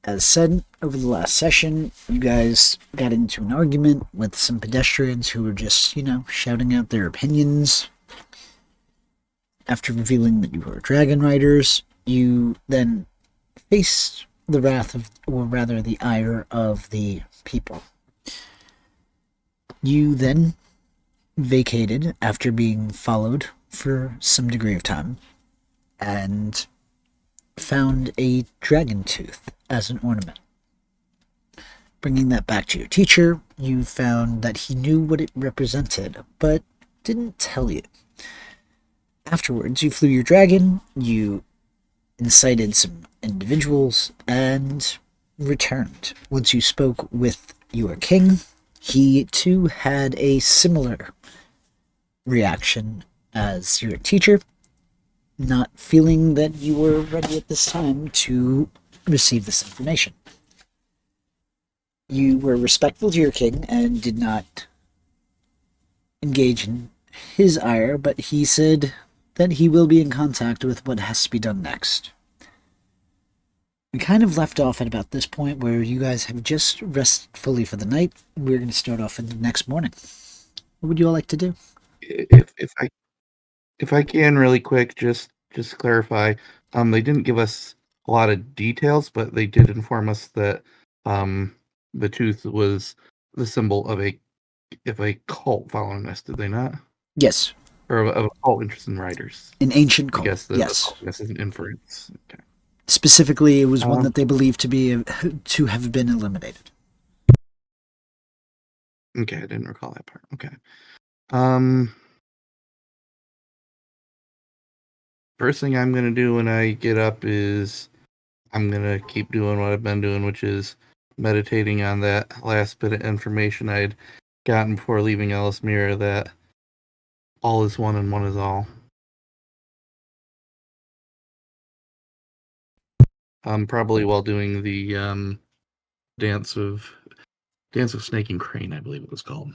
As said, over the last session, you guys got into an argument with some pedestrians who were just, shouting out their opinions. After revealing that you were dragon riders, you then faced the wrath of, or rather the ire of the people. You then vacated after being followed for some degree of time and found a dragon tooth as an ornament. Bringing that back to your teacher, you found that he knew what it represented, but didn't tell you. Afterwards, you flew your dragon, you incited some individuals, and returned. Once you spoke with your king, he too had a similar reaction as your teacher, not feeling that you were ready at this time to receive this information. You were respectful to your king and did not engage in his ire, but he said that he will be in contact with what has to be done next. We kind of left off at about this point where you guys have just rested fully for the night. We're going to start off in the next morning. What would you all like to do? If I can really quick, just clarify, they didn't give us a lot of details, but they did inform us that the tooth was the symbol of a cult following us, did they not? Yes. Or of a cult interest in writers. An ancient cult. I guess yes. This is an inference. Okay. Specifically, it was one that they believed to have been eliminated. Okay, I didn't recall that part. Okay. First thing I'm going to do when I get up is I'm going to keep doing what I've been doing, which is meditating on that last bit of information I'd gotten before leaving Ellesmere, that all is one and one is all. Probably while doing the dance of Snake and Crane, I believe it was called.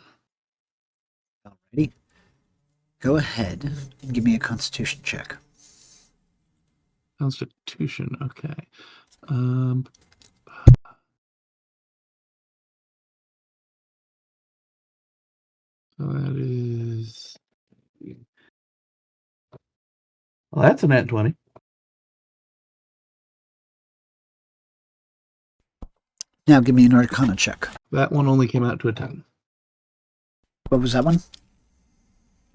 Alrighty. Go ahead and give me a Constitution check. Constitution, okay. So that is... Well, that's a nat 20. Now give me an Arcana check. That one only came out to a 10. What was that one?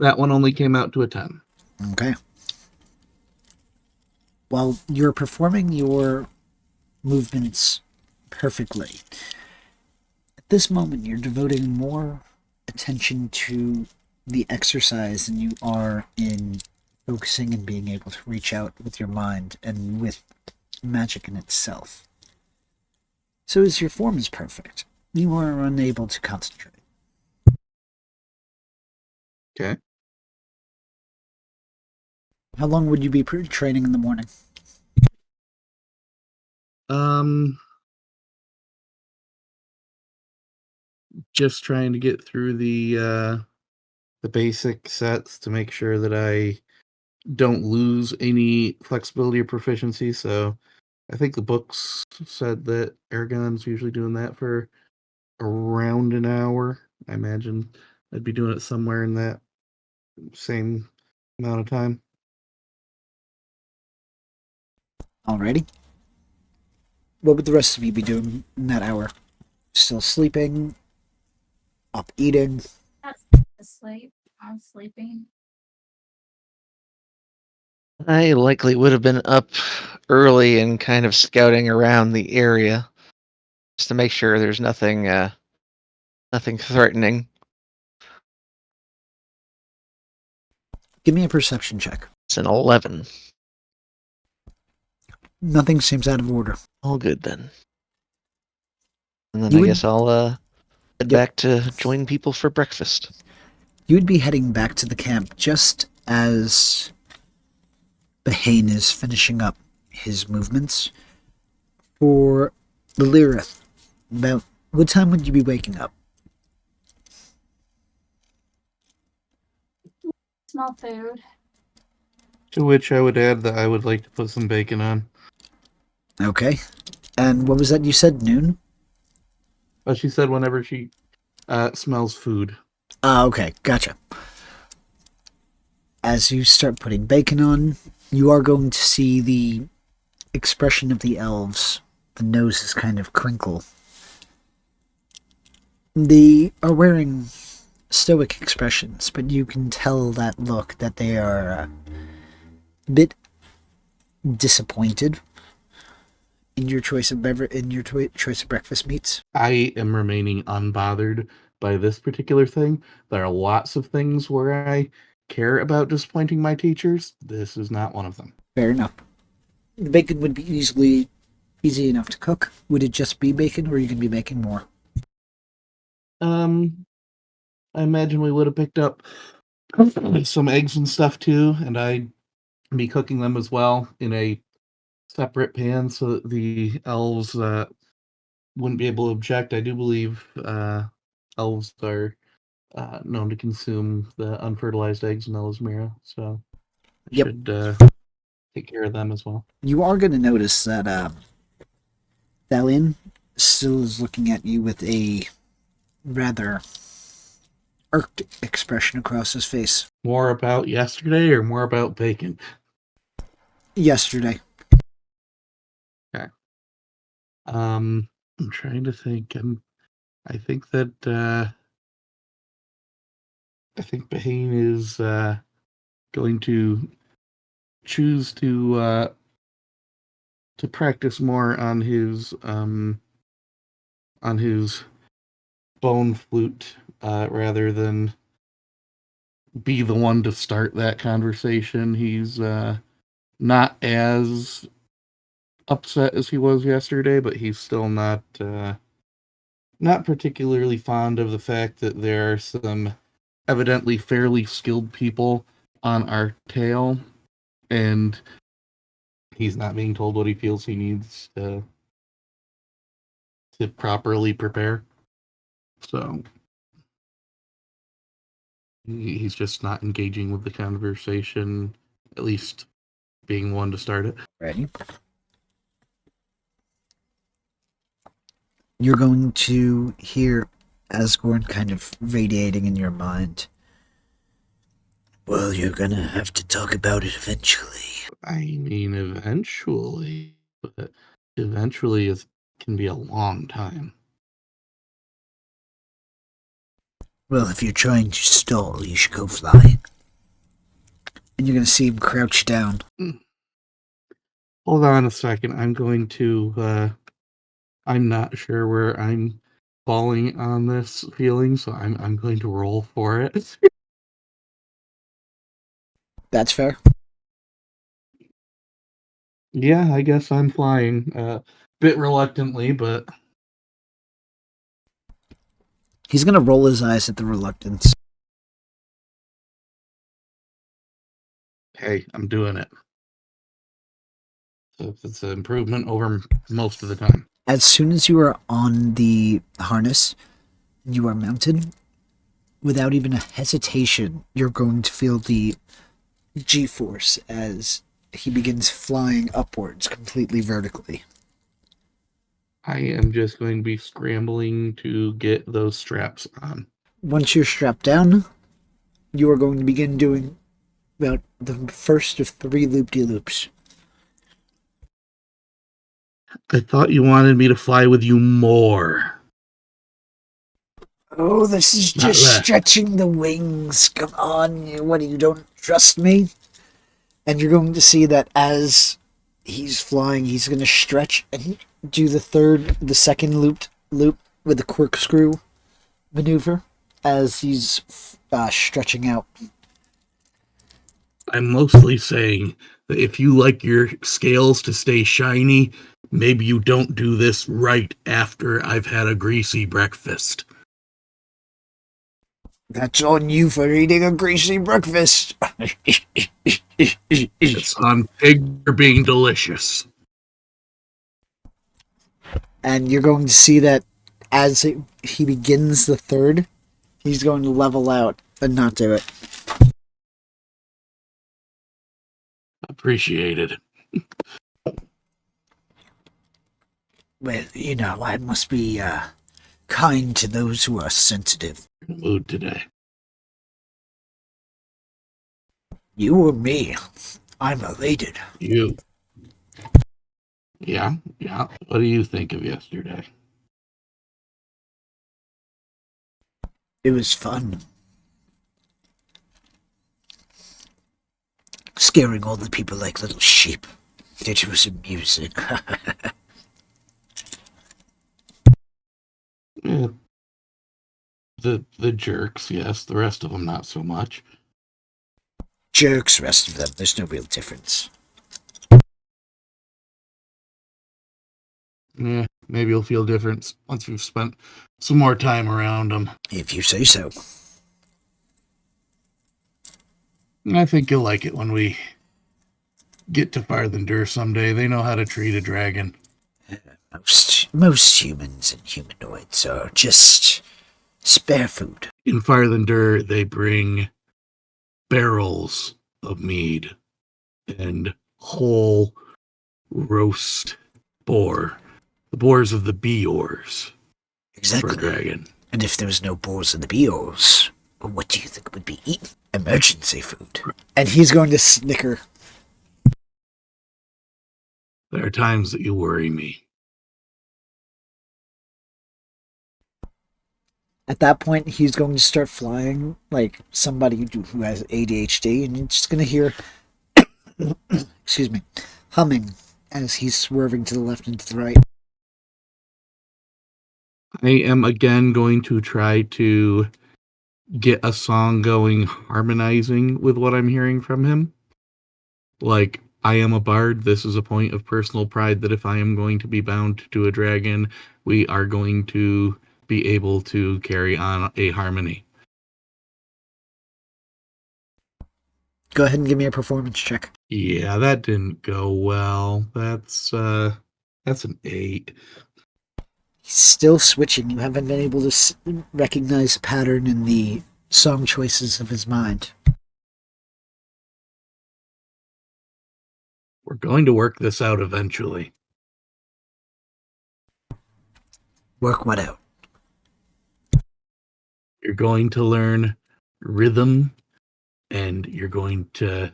That one only came out to a 10. Okay. While you're performing your movements perfectly, at this moment you're devoting more attention to the exercise than you are in focusing and being able to reach out with your mind and with magic in itself. So as your form is perfect, you are unable to concentrate. Okay. How long would you be training in the morning? Just trying to get through the basic sets to make sure that I don't lose any flexibility or proficiency. So I think the books said that Aragon's usually doing that for around an hour. I imagine I'd be doing it somewhere in that same amount of time. Alrighty. What would the rest of you be doing in that hour? Still sleeping? Up eating? Asleep. I'm sleeping. I likely would have been up early and kind of scouting around the area just to make sure there's nothing threatening. Give me a perception check. It's an 11. Nothing seems out of order. All good then. And then I guess I'll head back to join people for breakfast. You would be heading back to the camp just as Behane is finishing up his movements. For the Lyrith, about what time would you be waking up? Small food. To which I would add that I would like to put some bacon on. Okay. And what was that you said? Noon? But she said whenever she smells food. Okay, gotcha. As you start putting bacon on, you are going to see the expression of the elves. The noses kind of crinkle. They are wearing stoic expressions, but you can tell that look that they are a bit disappointed in your choice of choice of breakfast meats. I am remaining unbothered by this particular thing. There are lots of things where I care about disappointing my teachers. This is not one of them. Fair enough. The bacon would be easy enough to cook. Would it just be bacon, or are you going to be making more? I imagine we would have picked up some eggs and stuff too, and I'd be cooking them as well in a separate pan so that the elves wouldn't be able to object. I do believe elves are known to consume the unfertilized eggs in Ellesmere, so I Yep. should take care of them as well. You are going to notice that Thalion still is looking at you with a rather irked expression across his face. More about yesterday or more about bacon? Yesterday. Okay. I'm trying to think. I think that I think Bahane is going to choose to practice more on his bone flute rather than be the one to start that conversation. He's not as upset as he was yesterday, but he's still not particularly fond of the fact that there are some evidently fairly skilled people on our tail, and he's not being told what he feels he needs to properly prepare. So he's just not engaging with the conversation, at least being one to start it. Ready? You're going to hear Asgorn kind of radiating in your mind. Well, you're gonna have to talk about it eventually. I mean, eventually, but eventually can be a long time. Well, if you're trying to stall, you should go flying. And you're gonna see him crouch down. Hold on a second. I'm going to. I'm not sure where I'm falling on this feeling, so I'm going to roll for it. That's fair. Yeah, I guess I'm flying. Bit reluctantly, but He's gonna roll his eyes at the reluctance. hey, I'm doing it. So it's an improvement over most of the time. As soon as you are on the harness, you are mounted. Without even a hesitation, you're going to feel the G-force as he begins flying upwards completely vertically. I am just going to be scrambling to get those straps on. Once you're strapped down, you are going to begin doing about the first of 3 loop-de-loops. I thought you wanted me to fly with you more. Oh, this is Not just less. stretching the wings. Come on, what, you don't trust me? And you're going to see that as he's flying, he's going to stretch and do the second loop with the corkscrew maneuver as he's stretching out. I'm mostly saying that if you like your scales to stay shiny, maybe you don't do this right after I've had a greasy breakfast. That's on you for eating a greasy breakfast. It's on pig for being delicious. And you're going to see that as he begins the third, he's going to level out and not do it. Appreciated. Well, I must be kind to those who are sensitive. In the mood today. You or me? I'm elated. You. Yeah. What do you think of yesterday? It was fun. Scaring all the people like little sheep. It was amusing. Yeah. The jerks, yes. The rest of them, not so much. Jerks, rest of them. There's no real difference. Yeah, maybe you'll feel different once we've spent some more time around them. If you say so. I think you'll like it when we get to Farthendur someday. They know how to treat a dragon. Most humans and humanoids are just spare food. In Farthendur, they bring barrels of mead and whole roast boar. The boars of the Beors for a Exactly. dragon. And if there was no boars in the Beors, what do you think would be eaten? Emergency food. And he's going to snicker. There are times that you worry me. At that point, he's going to start flying like somebody who has ADHD, and you're just going to hear, excuse me, humming as he's swerving to the left and to the right. I am again going to try to get a song going harmonizing with what I'm hearing from him. Like, I am a bard. This is a point of personal pride that if I am going to be bound to a dragon, we are going to be able to carry on a harmony. Go ahead and give me a performance check. Yeah, that didn't go well. That's an 8. He's still switching. You haven't been able to recognize a pattern in the song choices of his mind. We're going to work this out eventually. Work what out? You're going to learn rhythm, and you're going to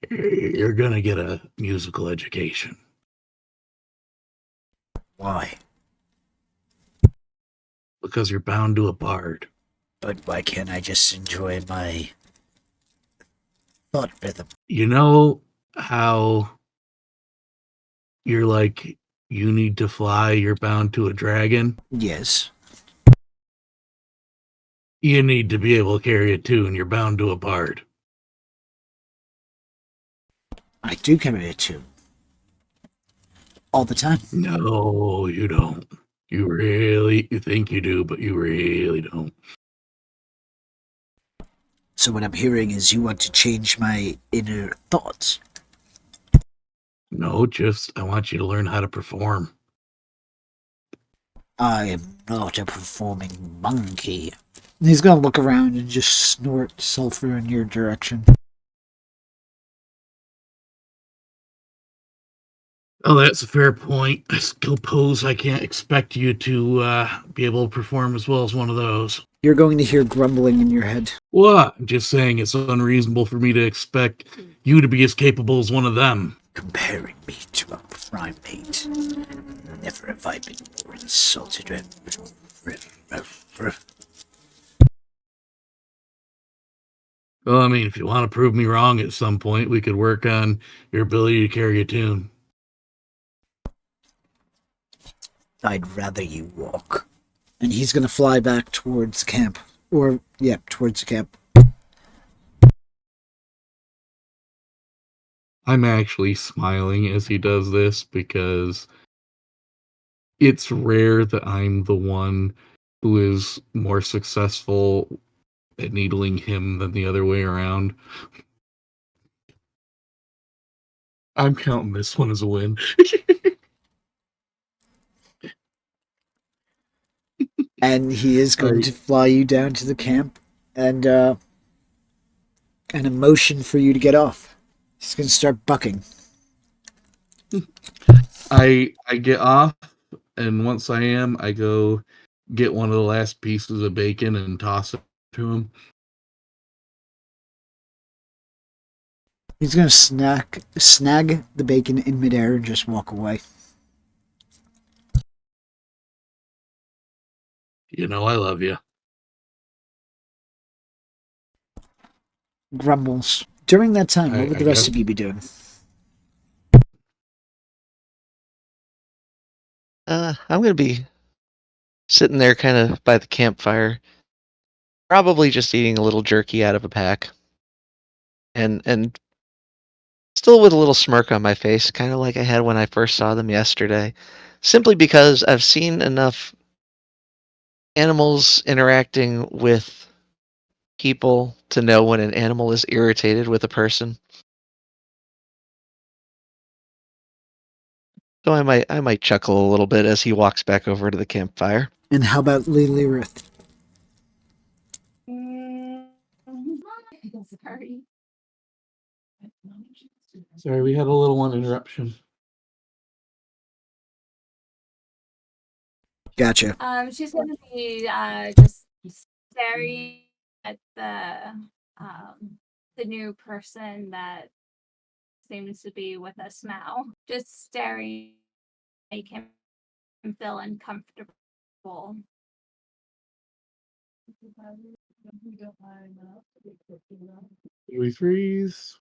get a musical education. Why? Because you're bound to a bard. But why can't I just enjoy my thought rhythm? You know how you're like, you need to fly, you're bound to a dragon? Yes. You need to be able to carry a tune, you're bound to a bard. I do carry a tune. All the time. No, you don't. You think you do, but you really don't. So what I'm hearing is you want to change my inner thoughts. No, just I want you to learn how to perform. I am not a performing monkey. He's gonna look around and just snort sulfur in your direction. Oh, that's a fair point. I suppose I can't expect you to be able to perform as well as one of those. You're going to hear grumbling in your head. What? I'm just saying it's unreasonable for me to expect you to be as capable as one of them. Comparing me to a primate. Never have I been more insulted. Well, I mean, if you want to prove me wrong at some point, we could work on your ability to carry a tune. I'd rather you walk. And he's gonna fly back towards camp. Towards the camp. I'm actually smiling as he does this because it's rare that I'm the one who is more successful at needling him than the other way around. I'm counting this one as a win. And he is going to fly you down to the camp and a motion for you to get off. He's going to start bucking. I get off, and once I am, I go get one of the last pieces of bacon and toss it to him. He's gonna snag the bacon in midair and just walk away. You know I love you. Grumbles. During that time, what would I the rest guess. of you be doing? I'm gonna be sitting there kind of by the campfire, probably just eating a little jerky out of a pack. And still with a little smirk on my face, kind of like I had when I first saw them yesterday. Simply because I've seen enough animals interacting with people to know when an animal is irritated with a person. So I might chuckle a little bit as he walks back over to the campfire. And how about Lily Ruth? Sorry. Sorry, we had a little one interruption. Gotcha. She's gonna be just staring at the new person that seems to be with us now. Just staring, make him feel uncomfortable. Do we freeze?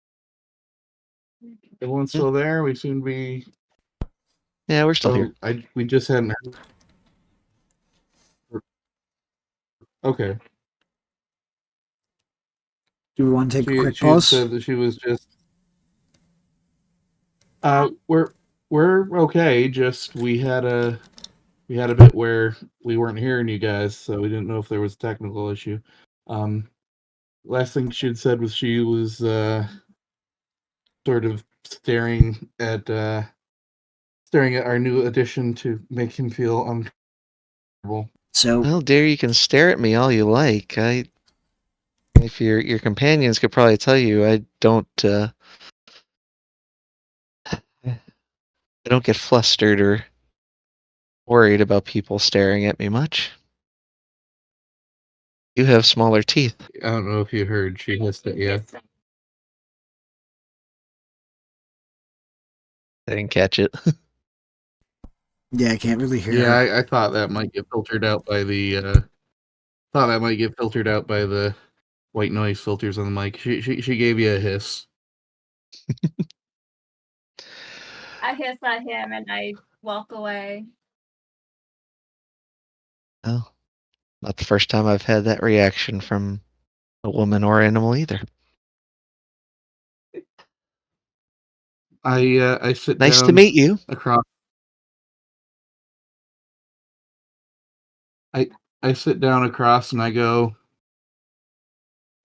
Everyone's still there? We soon be. Yeah, we're still here. We just hadn't. Okay. Do we want to take a quick She had pause? said that she was just. We're okay. Just we had a bit where we weren't hearing you guys, so we didn't know if there was a technical issue. Last thing she had said was she was sort of staring at our new addition to make him feel uncomfortable. So, Well, dear, you can stare at me all you like. If your companions could probably tell you, I don't get flustered or worried about people staring at me much. You have smaller teeth. I don't know if you heard. She hissed at you. I didn't catch it. yeah, I can't really hear Yeah, her. I thought that might get filtered out by the white noise filters on the mic. She gave you a hiss. I hiss at him and I walk away. Well, not the first time I've had that reaction from a woman or animal either. I sit Nice to down meet you. across. I sit down across and I go.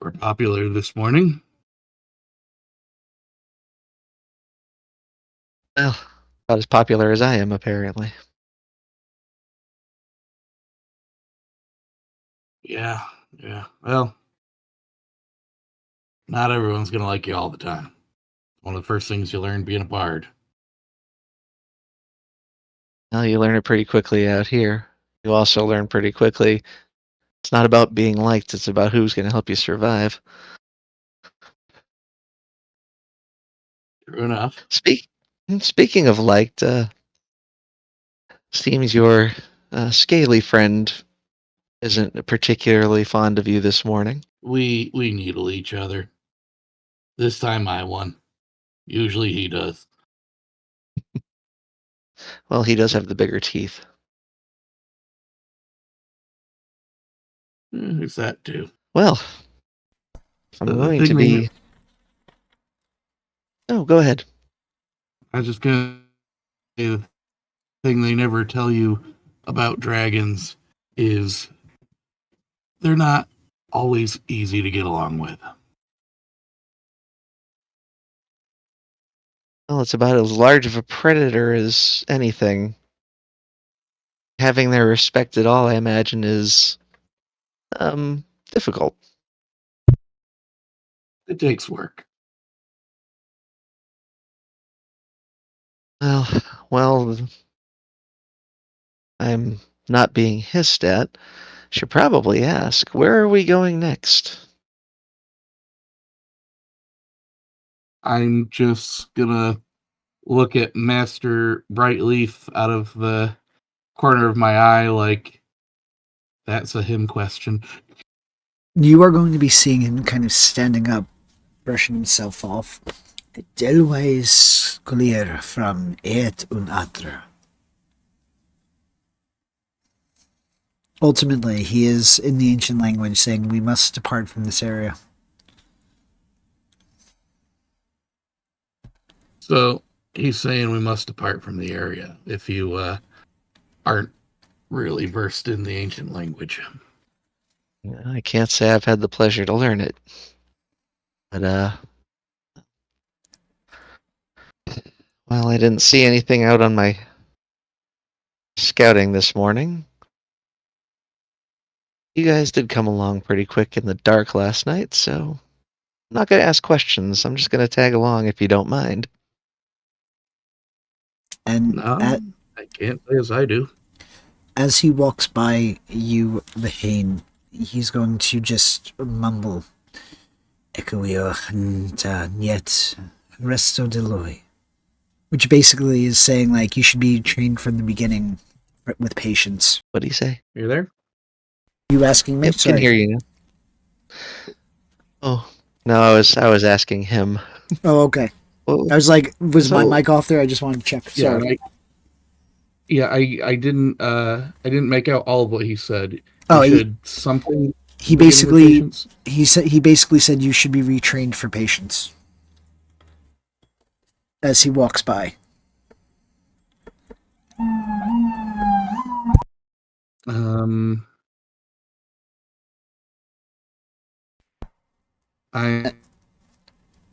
We're popular this morning. Well, about as popular as I am, apparently. Yeah. Well, not everyone's gonna like you all the time. One of the first things you learn being a bard. Well, you learn it pretty quickly out here. You also learn pretty quickly it's not about being liked, it's about who's going to help you survive. True enough. Speaking of liked, seems your scaly friend isn't particularly fond of you this morning. We needle each other. This time I won. Usually he does. Well, he does have the bigger teeth. There's that too. Well, I'm The going to thing be. Oh, go ahead. I was just gonna say the thing they never tell you about dragons is they're not always easy to get along with. Well, it's about as large of a predator as anything. Having their respect at all, I imagine, is difficult. It takes work. Well, I'm not being hissed at. Should probably ask, where are we going next? I'm just gonna look at Master Brightleaf out of the corner of my eye like that's a him question. You are going to be seeing him kind of standing up, brushing himself off. The Delwais Collier from Et un Atre. Ultimately, he is in the ancient language saying we must depart from this area. So he's saying we must depart from the area if you aren't really versed in the ancient language. I can't say I've had the pleasure to learn it. But, well, I didn't see anything out on my scouting this morning. You guys did come along pretty quick in the dark last night, so I'm not going to ask questions. I'm just going to tag along if you don't mind. And No, I can't say as I do. as he walks by you, Lehane, he's going to just mumble, Echoio niet resto de lui. Which basically is saying, like, you should be trained from the beginning with patience. What do you say? You're there? You asking me? Yep, can hear you now. Oh, no, I was asking him. Oh, okay. Well, I was like, was my So- mic off there? I just wanted to check. Sorry. I didn't make out all of what he said. Oh, He he- said something. He beginning with basically patience. he basically said you should be retrained for patience. As he walks by. I'm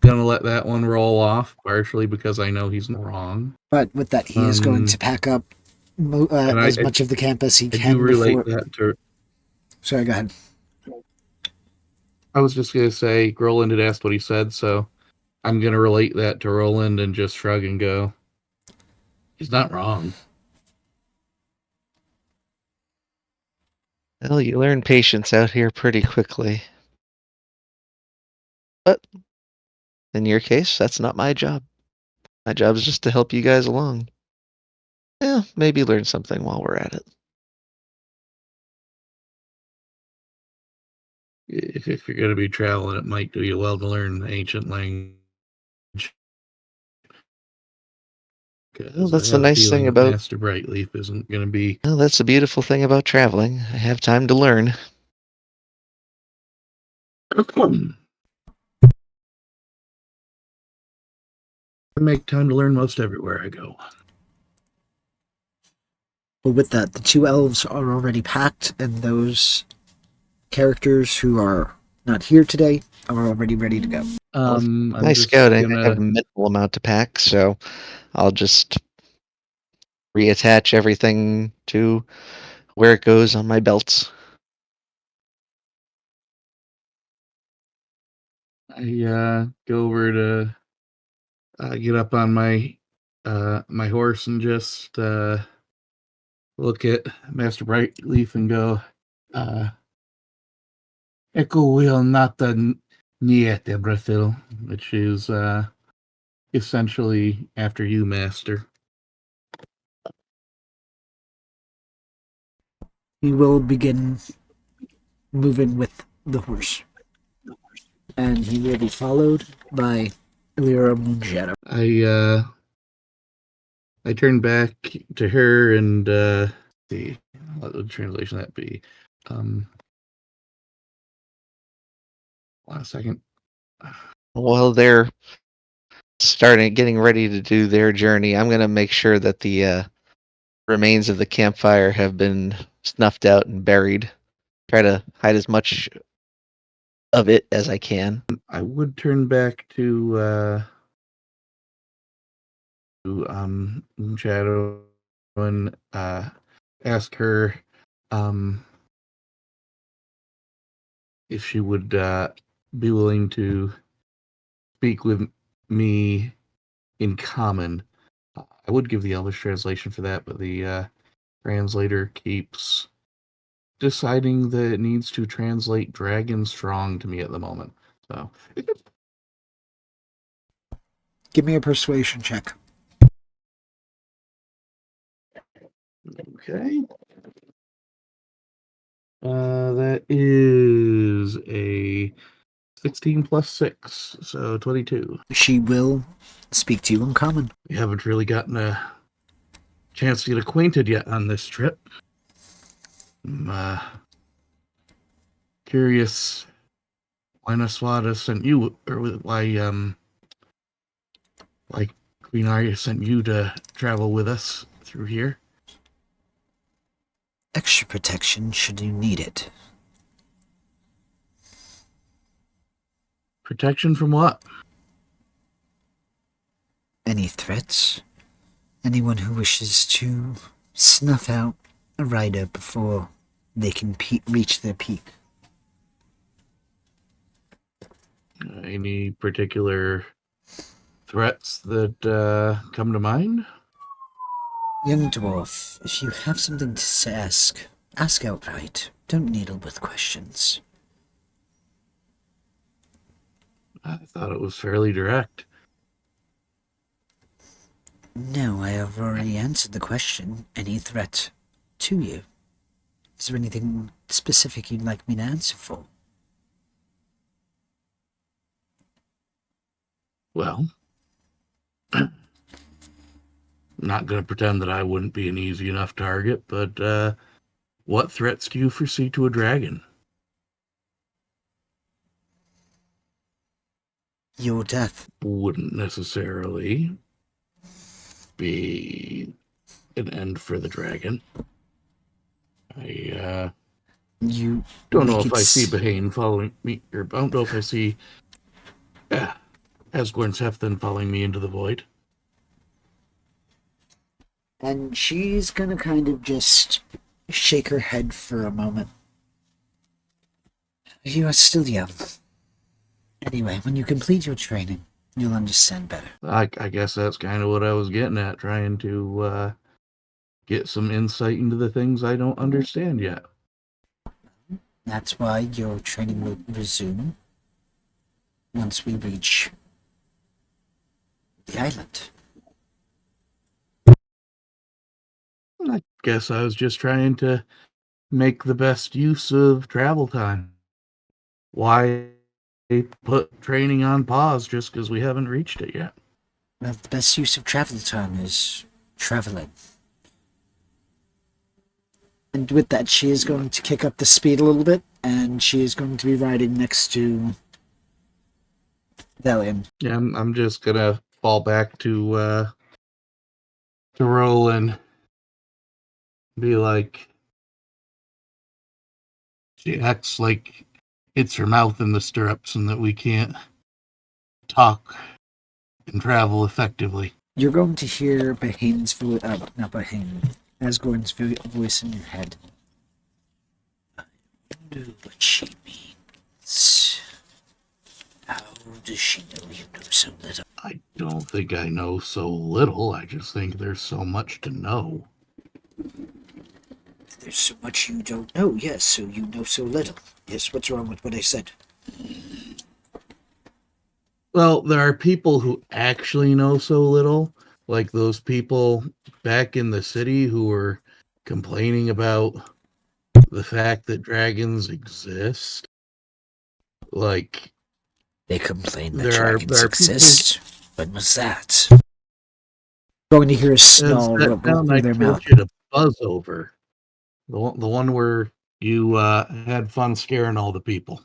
gonna let that one roll off, partially because I know he's wrong. But with that, he is going Um, to pack up and as much of the camp as he I can do relate before. that to. Sorry, go ahead. I was just gonna say Roland had asked what he said, so I'm gonna relate that to Roland and just shrug and go. He's not wrong. Well, you learn patience out here pretty quickly. But in your case, that's not my job. My job is just to help you guys along. Yeah, maybe learn something while we're at it. If you're gonna be traveling, it might do you well to learn the ancient language. Well, Because that's I the have a nice thing feeling that about. Master Brightleaf isn't gonna be. Well, that's the beautiful thing about traveling. I have time to learn. I make time to learn most everywhere I go. But with that, the two elves are already packed, and those characters who are not here today are already ready to go. I'm My just scouting, I have a gonna. minimal amount to pack, so I'll just reattach everything to where it goes on my belts. I go over to get up on my horse and just look at Master Brightleaf and go, Ecco will nata niente, Brethil, which is essentially after you, Master. He will begin moving with the horse. And he will be followed by Illyra Moonshadow. I turn back to her and see what would translation that be. Last second. While they're getting ready to do their journey, I'm gonna make sure that the remains of the campfire have been snuffed out and buried. Try to hide as much of it as I can. I would turn back to Shadow and ask her if she would be willing to speak with me in common. I would give the Elvish translation for that, but the translator keeps deciding that it needs to translate Dragon Strong to me at the moment. So, Give me a persuasion check. okay. That is a 16 plus 6, so 22. She will speak to you in common. We haven't really gotten a chance to get acquainted yet on this trip. I'm curious why Naswada sent you, or why Queen Arya sent you to travel with us through here. Extra protection should you need it. Protection from what? Any threats? Anyone who wishes to snuff out a rider before they can reach their peak. Any particular threats that come to mind? Young dwarf, if you have something to ask outright. Don't needle with questions. I thought it was fairly direct. No, I have already answered the question. Any threat to you? Is there anything specific you'd like me to answer for? Well, I'm not going to pretend that I wouldn't be an easy enough target, but what threats do you foresee to a dragon? Your death. Wouldn't necessarily be an end for the dragon. I You don't know make if I see Behane following me, or I don't know if I see Asgorn Sefton following me into the void. And she's gonna kind of just shake her head for a moment. You are still young. Anyway, when you complete your training, you'll understand better. I guess that's kind of what I was getting at, trying to get some insight into the things I don't understand yet. That's why your training will resume once we reach the island. I guess I was just trying to make the best use of travel time. Why put training on pause just because we haven't reached it yet? Well, the best use of travel time is traveling. And with that, she is going to kick up the speed a little bit, and she is going to be riding next to Delian. Yeah, I'm just gonna fall back to roll and be like, she acts like it's her mouth in the stirrups and that we can't talk and travel effectively. You're going to hear Behane's voice, not Behane, Asgorn's voice in your head. I wonder what she means. How does she know you know so little? I don't think I know so little. I just think there's so much to know. There's so much you don't know, yes, so you know so little. Yes, what's wrong with what I said? Well, there are people who actually know so little, like those people back in the city who were complaining about the fact that dragons exist. Like, They complain that there are dragons people. exist. When was that? Going to hear a snarl That rumble down I through their told mouth. you to buzz over. The one where you had fun scaring all the people.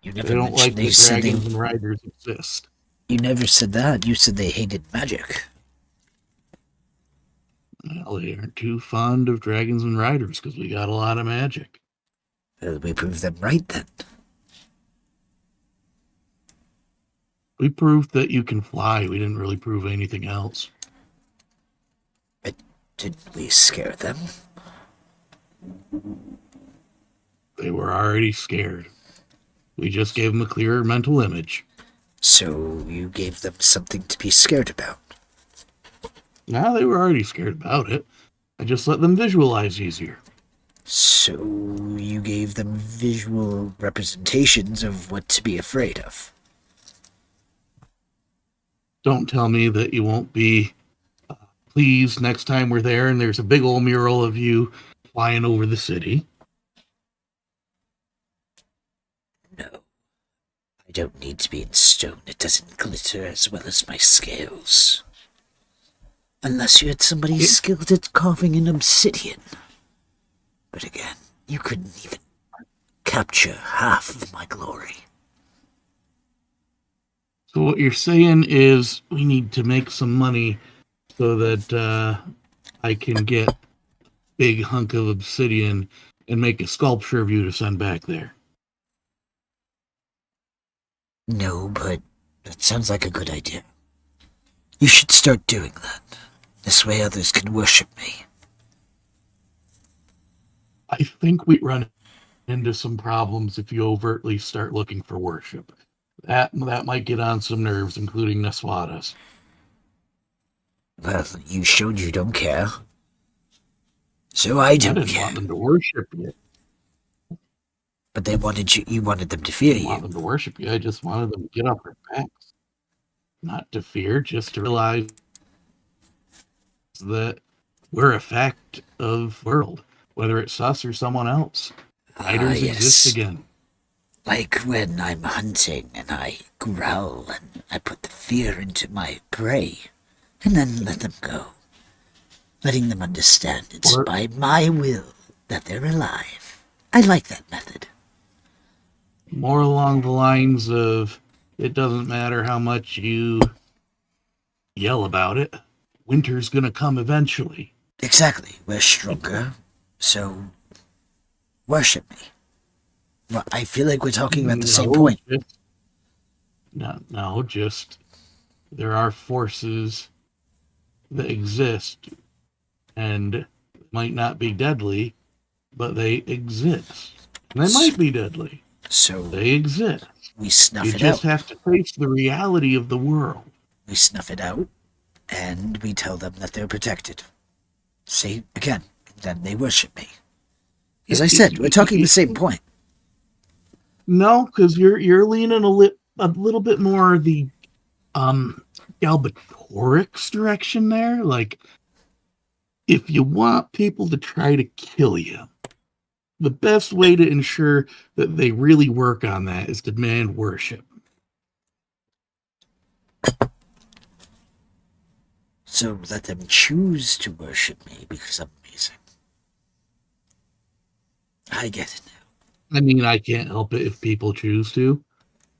You They never don't like mentioned they that said dragons and riders exist. You never said that. You said they hated magic. Well, they aren't too fond of dragons and riders because we got a lot of magic. Well, we proved them right then. We proved that you can fly. We didn't really prove anything else. But didn't we scare them? They were already scared. We just gave them a clearer mental image. So you gave them something to be scared about. Now they were already scared about it. I just let them visualize easier. So you gave them visual representations of what to be afraid of. Don't tell me that you won't be pleased next time we're there and there's a big old mural of you flying over the city. No. I don't need to be in stone. It doesn't glitter as well as my scales. Unless you had somebody skilled at carving in obsidian. But again, you couldn't even capture half of my glory. So what you're saying is we need to make some money so that I can get a big hunk of obsidian and make a sculpture of you to send back there. No, but that sounds like a good idea. You should start doing that. This way others can worship me. I think we run into some problems if you overtly start looking for worship. That might get on some nerves, including Neswata's. Well, you showed you don't care. So I don't didn't care. want them to worship you. But they wanted you wanted them to fear I didn't want you. them to worship you. I just wanted them to get off their backs. Not to fear, just to realize that we're a fact of the world, whether it's us or someone else. Riders exist again. Like when I'm hunting and I growl and I put the fear into my prey and then let them go. Letting them understand it's by my will that they're alive. I like that method. More along the lines of, it doesn't matter how much you yell about it, winter's gonna come eventually. Exactly. We're stronger, so worship me. Well, I feel like we're talking about the same point. Just there are forces that exist and might not be deadly, but they exist. And they might be deadly. So they exist. We snuff it out. You just have to face the reality of the world. We snuff it out, and we tell them that they're protected. See, again, then they worship me. As I said, we're talking the same point. No, because you're leaning a little bit more the Galbatorix direction there. Like, if you want people to try to kill you, the best way to ensure that they really work on that is to demand worship. So let them choose to worship me because I'm amazing. I get it now. I mean, I can't help it if people choose to.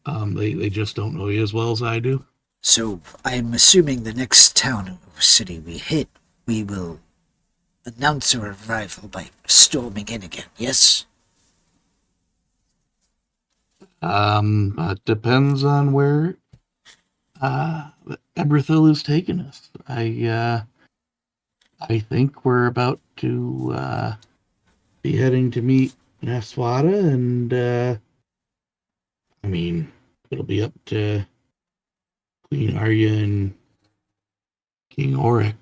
They just don't know you as well as I do. So I'm assuming the next town or city we hit, we will announce our arrival by storming in again, yes? It depends on where Eberthil is taking us. I think we're about to be heading to meet Naswata, and I mean, it'll be up to Queen Arya and King Oric,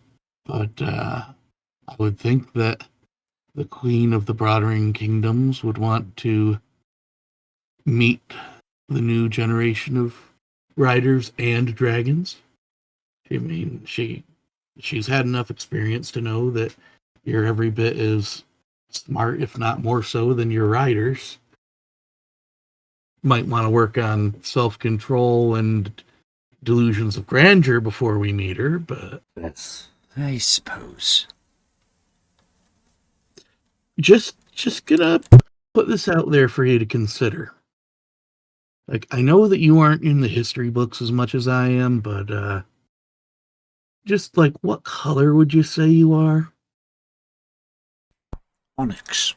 but I would think that the Queen of the Brothering Kingdoms would want to meet the new generation of riders and dragons. I mean, she's had enough experience to know that you're every bit as smart, if not more so, than your riders. Might want to work on self-control and delusions of grandeur before we meet her, but I suppose. Just gonna put this out there for you to consider. Like, I know that you aren't in the history books as much as I am, but just like, what color would you say you are? Onyx.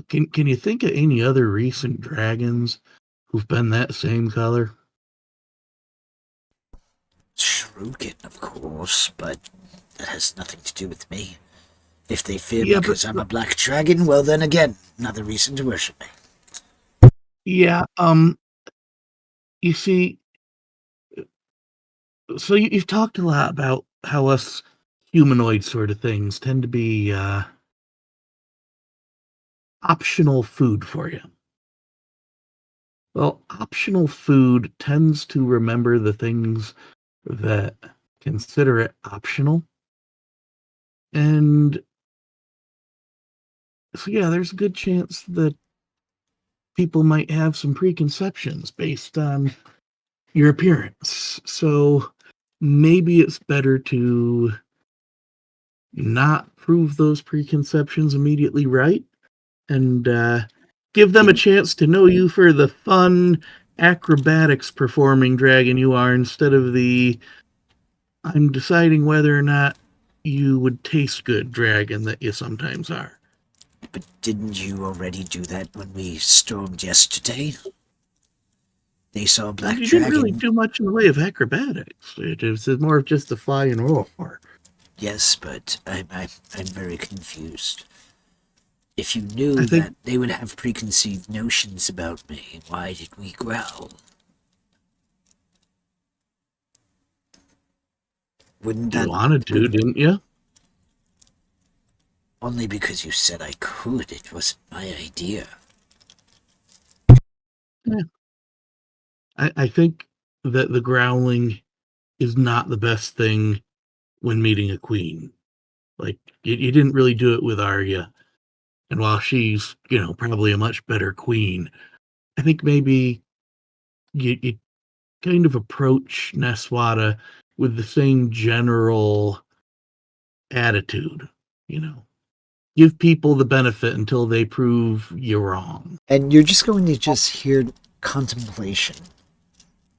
Can you think of any other recent dragons who've been that same color? Shuriken, of course, but that has nothing to do with me. If they fear me because I'm a black dragon, well then again, another reason to worship me. Yeah, you see, So you've talked a lot about how us humanoid sort of things tend to be optional food for you. Well, optional food tends to remember the things that consider it optional. And so, yeah, there's a good chance that people might have some preconceptions based on your appearance. So maybe it's better to not prove those preconceptions immediately right and give them a chance to know you for the fun acrobatics performing dragon you are instead of the I'm deciding whether or not you would taste good dragon that you sometimes are. But didn't you already do that when we stormed yesterday? They saw a black You didn't really dragon. do much in the way of acrobatics. It was more of just a fly and roar. Yes, but I'm very confused. If you I knew think that they would have preconceived notions about me, why did we growl? Wouldn't you that... wanted to, didn't you? Only because you said I could. It wasn't my idea. Yeah. I think that the growling is not the best thing when meeting a queen. Like, you didn't really do it with Arya. And while she's, probably a much better queen, I think maybe you kind of approach Neswata with the same general attitude, you know. Give people the benefit until they prove you wrong. And you're just going to hear contemplation.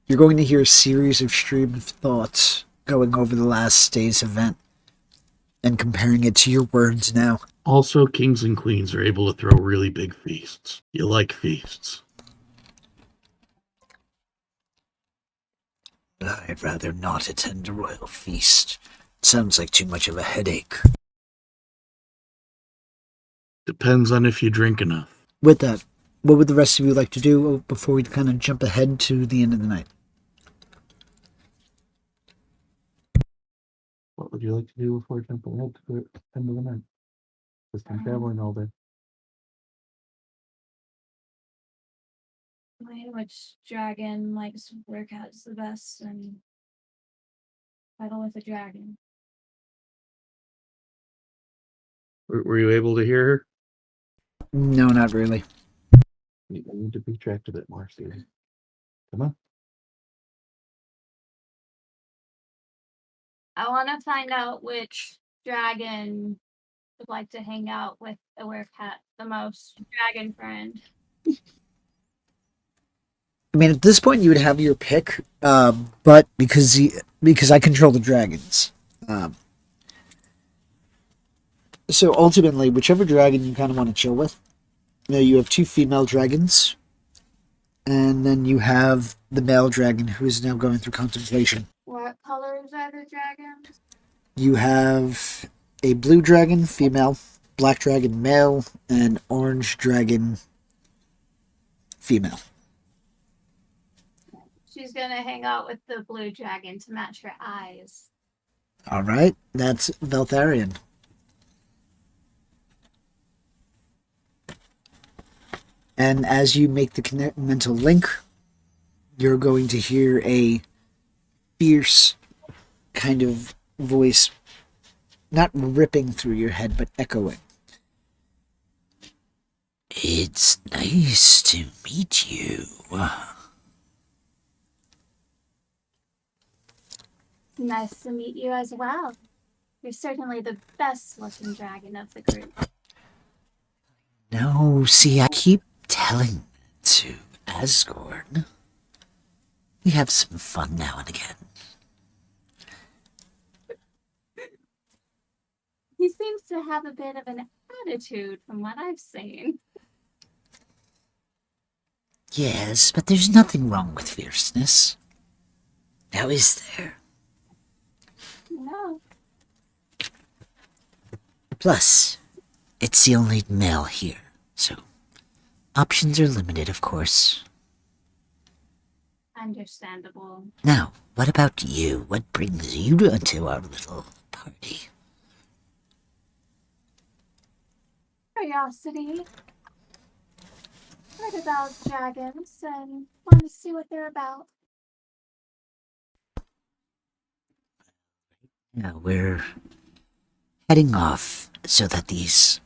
You're going to hear a series of stream of thoughts going over the last day's event and comparing it to your words now. Also, kings and queens are able to throw really big feasts. You like feasts. I'd rather not attend a royal feast. It sounds like too much of a headache. Depends on if you drink enough. With that, what would the rest of you like to do before we kind of jump ahead to the end of the night? What would you like to do before jumping ahead to the end of the night? Because I'm traveling all day. Which dragon likes workouts the best and battle with a dragon. Were you able to hear her? No, not really. You need to be tracked a bit more, Steven. Come on. I want to find out which dragon would like to hang out with a werewolf the most. Dragon friend. I mean, at this point, you would have your pick, but because I control the dragons. So ultimately, whichever dragon you kind of want to chill with, you have two female dragons, and then you have the male dragon who is now going through contemplation. What colors are the dragons? You have a blue dragon, female, black dragon, male, and orange dragon, female. She's gonna hang out with the blue dragon to match her eyes. All right, that's Veltharion. And as you make the mental link, you're going to hear a fierce kind of voice, not ripping through your head, but echoing. It's nice to meet you. Nice to meet you as well. You're certainly the best looking dragon of the group. No, see, I keep telling to Asgore. We have some fun now and again. He seems to have a bit of an attitude from what I've seen. Yes, but there's nothing wrong with fierceness. Now, is there? No. Plus, it's the only male here, so options are limited, of course. I Understandable. Now, what about you? What brings you to our little party? Curiosity. Heard about dragons and want to see what they're about. Yeah, we're heading off so that these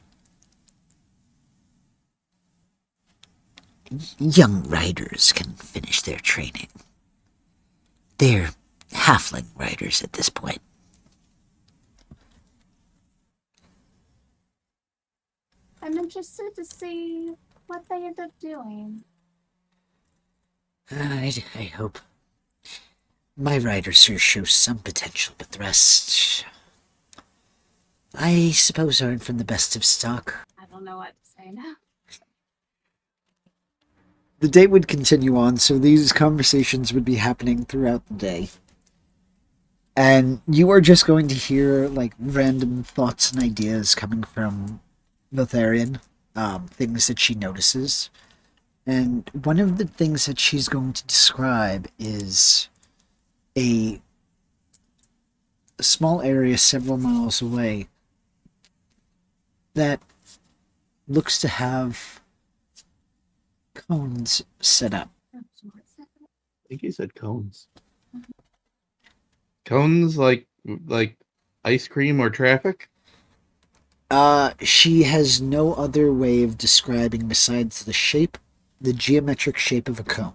young riders can finish their training. They're halfling riders at this point. I'm interested to see what they end up doing. I hope my riders here show some potential, but the rest, I suppose, aren't from the best of stock. I don't know what to say now. The day would continue on, so these conversations would be happening throughout the day. And you are just going to hear, like, random thoughts and ideas coming from Lotharian, things that she notices. And one of the things that she's going to describe is a small area several miles away that looks to have cones set up. I think he said cones. Cones like ice cream or traffic? She has no other way of describing besides the shape, the geometric shape of a cone.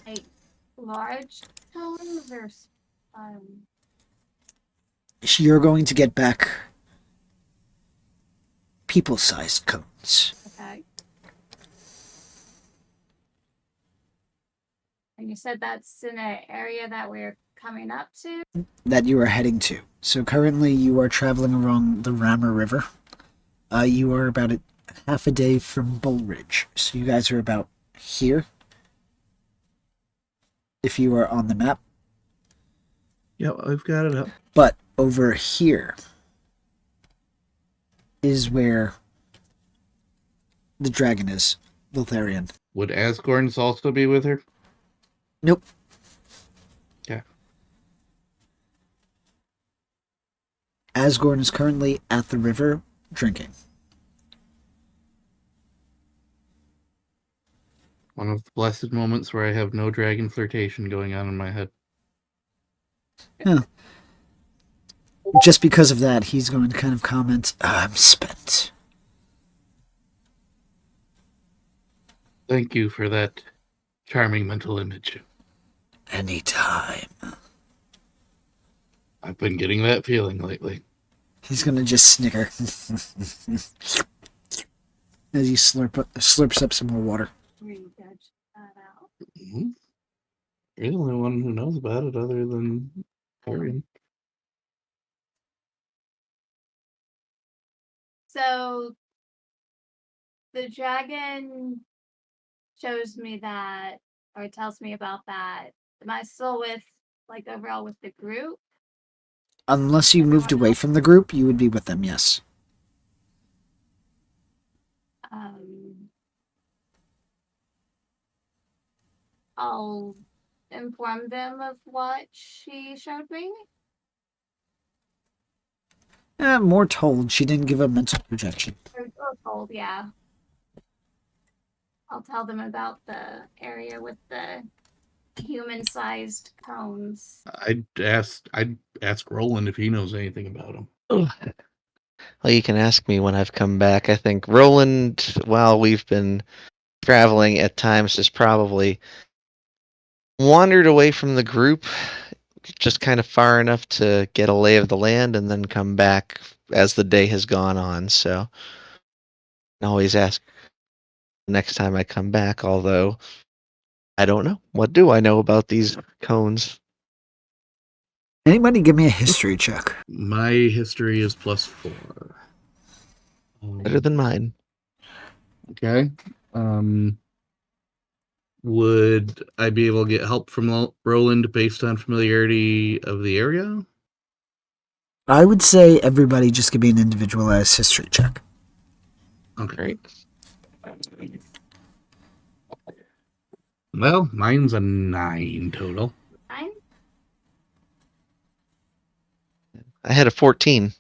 Like large cones or You're going to get back people-sized cones. okay. And you said that's in an area that we're coming up to? That you are heading to. So currently you are traveling along the Rammer River. You are about half a day from Bull Ridge. So you guys are about here. If you are on the map. Yep, I've got it up. But over here is where the dragon is, Lotharian. Would Asgorns also be with her? Nope. Okay. Asgorn is currently at the river drinking. One of the blessed moments where I have no dragon flirtation going on in my head. Huh. Just because of that, he's going to kind of comment, I'm spent. Thank you for that charming mental image. Anytime. I've been getting that feeling lately. He's going to just snicker as he slurps up some more water. We judge that out. Mm-hmm. You're the only one who knows about it other than Arian. So the dragon shows me that, or tells me about that. Am I still with, like, overall with the group? Unless you moved away from the group, you would be with them, yes. I'll inform them of what she showed me. More told, she didn't give a mental projection. Or told, yeah. I'll tell them about the area with the human-sized cones. I'd ask Roland if he knows anything about him. Well, you can ask me when I've come back. I think Roland, while we've been traveling at times, has probably wandered away from the group just kind of far enough to get a lay of the land and then come back as the day has gone on. So I can always ask next time I come back, although I don't know. What do I know about these cones? Anybody give me a history check? My history is +4. Better than mine. Okay. Would I be able to get help from Roland based on familiarity of the area? I would say everybody just give me an individualized history check. Okay. Great. Well, mine's a 9 total. Fine. I had a 14.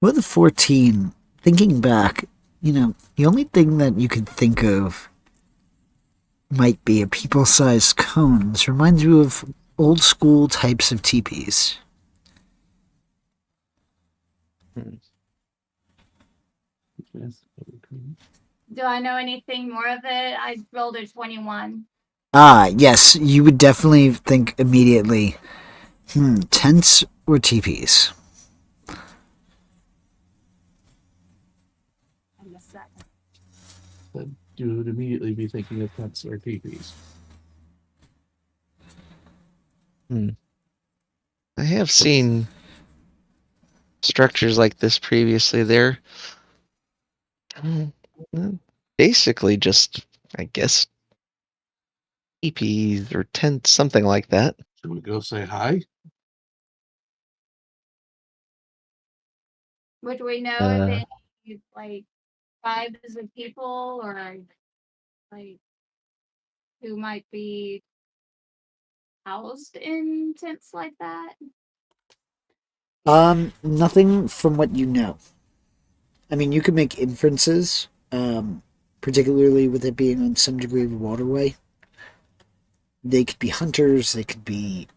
With a 14, thinking back, the only thing that you could think of might be a people-sized cones. Reminds you of old school types of teepees. Do I know anything more of it? I rolled a 21. Ah, yes, you would definitely think immediately, tents or teepees. I missed that. Then you would immediately be thinking of tents or teepees. I have seen structures like this previously. They're basically just, I guess, teepees or tents, something like that. Should we go say hi? Would we know Uh, if any like tribes of people or like who might be housed in tents like that? Nothing from what you know. I mean, you could make inferences, particularly with it being on some degree of a waterway. They could be hunters, they could be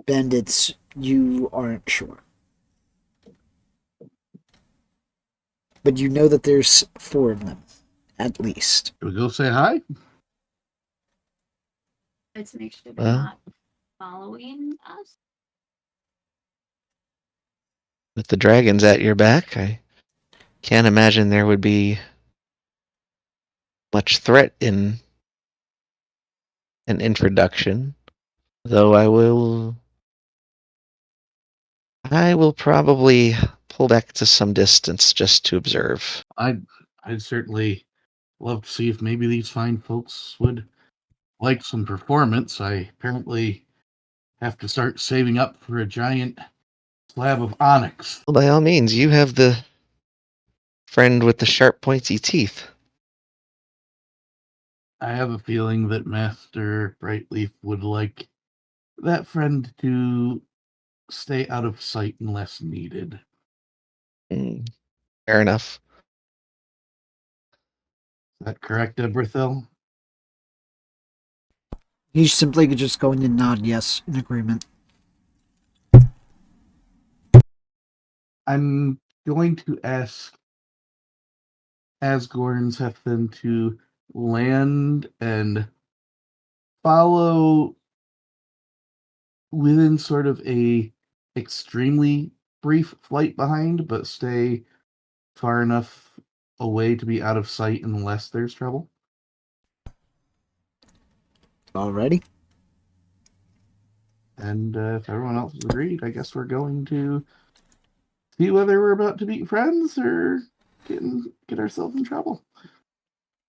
bandits, you aren't sure. But you know that there's 4 of them, at least. Should we go say hi? Let's make sure they're Well. not following us. With the dragons at your back, I can't imagine there would be much threat in an introduction. Though I will probably pull back to some distance just to observe. I'd certainly love to see if maybe these fine folks would like some performance. I apparently have to start saving up for a giant slab of onyx. Well, by all means, you have the friend with the sharp, pointy teeth. I have a feeling that Master Brightleaf would like that friend to stay out of sight unless needed. Fair enough. Is that correct, Eberthil? He's simply just going to nod yes in agreement. I'm going to ask Asgorn's Hefton to land and follow within sort of a extremely brief flight behind, but stay far enough away to be out of sight unless there's trouble. Alrighty. And if everyone else has agreed, I guess we're going to see whether we're about to meet friends or get ourselves in trouble.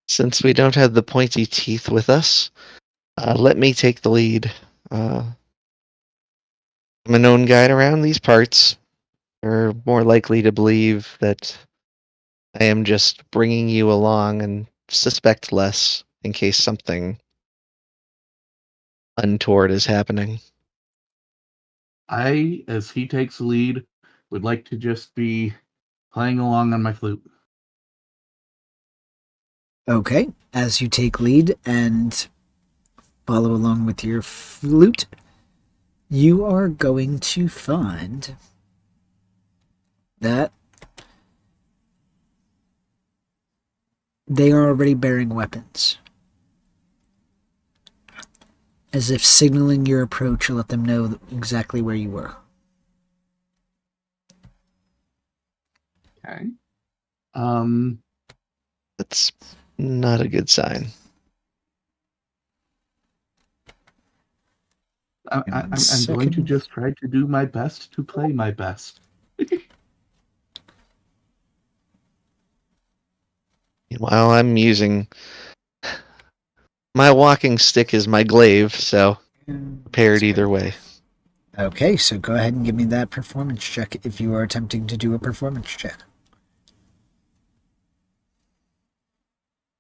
Since we don't have the pointy teeth with us, let me take the lead. I'm a known guide around these parts. You're more likely to believe that I am just bringing you along and suspect less in case something untoward is happening. I, as he takes the lead, would like to just be playing along on my flute. Okay, as you take lead and follow along with your flute, you are going to find that they are already bearing weapons. As if signaling your approach to let them know exactly where you were. Okay. That's not a good sign. I'm going to just try to do my best to play my best. Meanwhile, I'm using my walking stick as my glaive, so prepared either way. Okay, so go ahead and give me that performance check if you are attempting to do a performance check.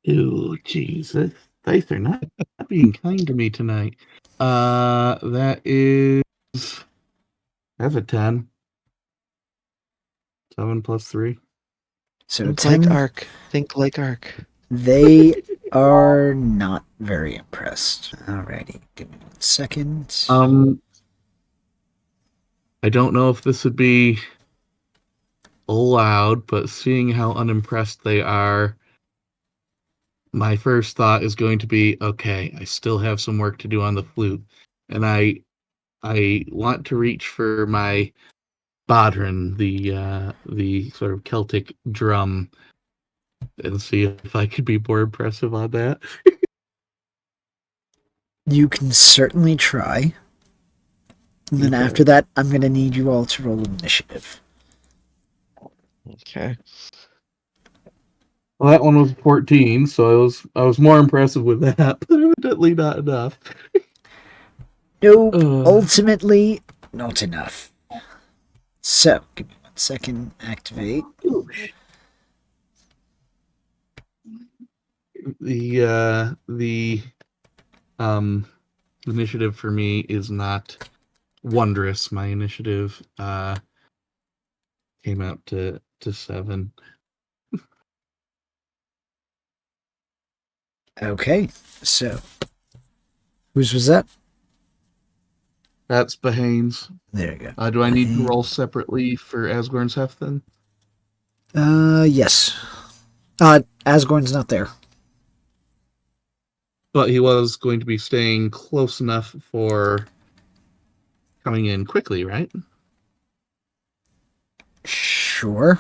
Oh, Jesus. Dice are not being kind to me tonight. That's a 10. 7 plus 3. So Think 10. like Ark. Think like Ark. They are not very impressed. Alrighty, give me 1 second. I don't know if this would be allowed, but seeing how unimpressed they are, my first thought is going to be, okay, I still have some work to do on the flute. And I want to reach for my bodhran, the sort of Celtic drum, and see if I could be more impressive on that. You can certainly try. And then Okay. after that, I'm going to need you all to roll initiative. Okay. Well, that one was 14, so I was more impressive with that, but evidently not enough. Nope, ultimately, not enough. So, give me 1 second. Activate. The initiative for me is not wondrous. My initiative came out to 7. Okay, so whose was that? That's Bahane's. There you go. Do I need to roll separately for Asgorn's Heft then? Yes. Asgorn's not there. But he was going to be staying close enough for coming in quickly, right? Sure.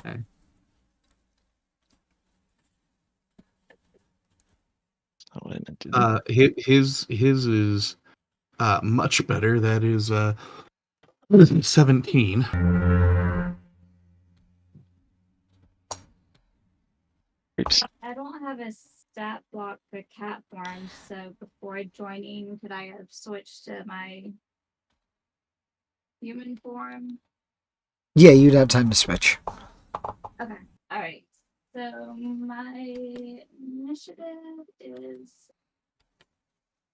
Okay. Oh, I didn't. His is much better. That is 17. Oops. I don't have a stat block for cat form, so before joining, could I have switched to my human form? Yeah, you'd have time to switch. Okay. All right. So my initiative is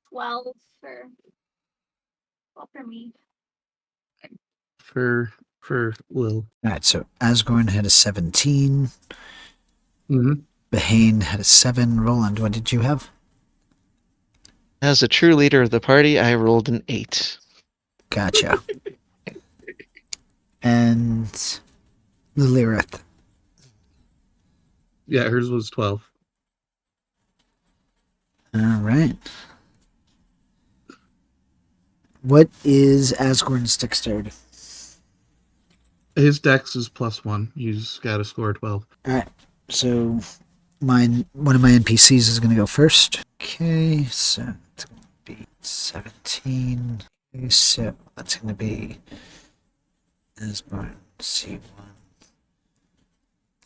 12 for me. For Will. Alright, so Asgorn had a 17. Mm-hmm. Behane had a 7. Roland, what did you have? As a true leader of the party, I rolled an 8. Gotcha. And Lilirith. Yeah, hers was 12. Alright. What is Asgorn's dexterity? His dex is +1. He's got a score of 12. Alright, so one of my NPCs is going to go first. Okay, so it's going to be 17. Okay, so that's going to be Asgorn, C1,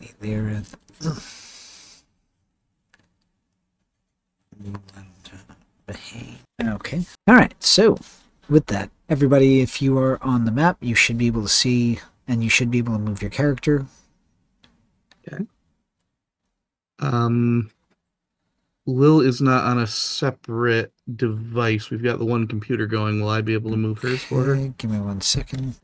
Lilirith, Behane. Okay. Alright, so with that, everybody, if you are on the map, you should be able to see and you should be able to move your character. Okay. Lil is not on a separate device. We've got the one computer going. Will I be able to move hers for her? Okay, give me 1 second.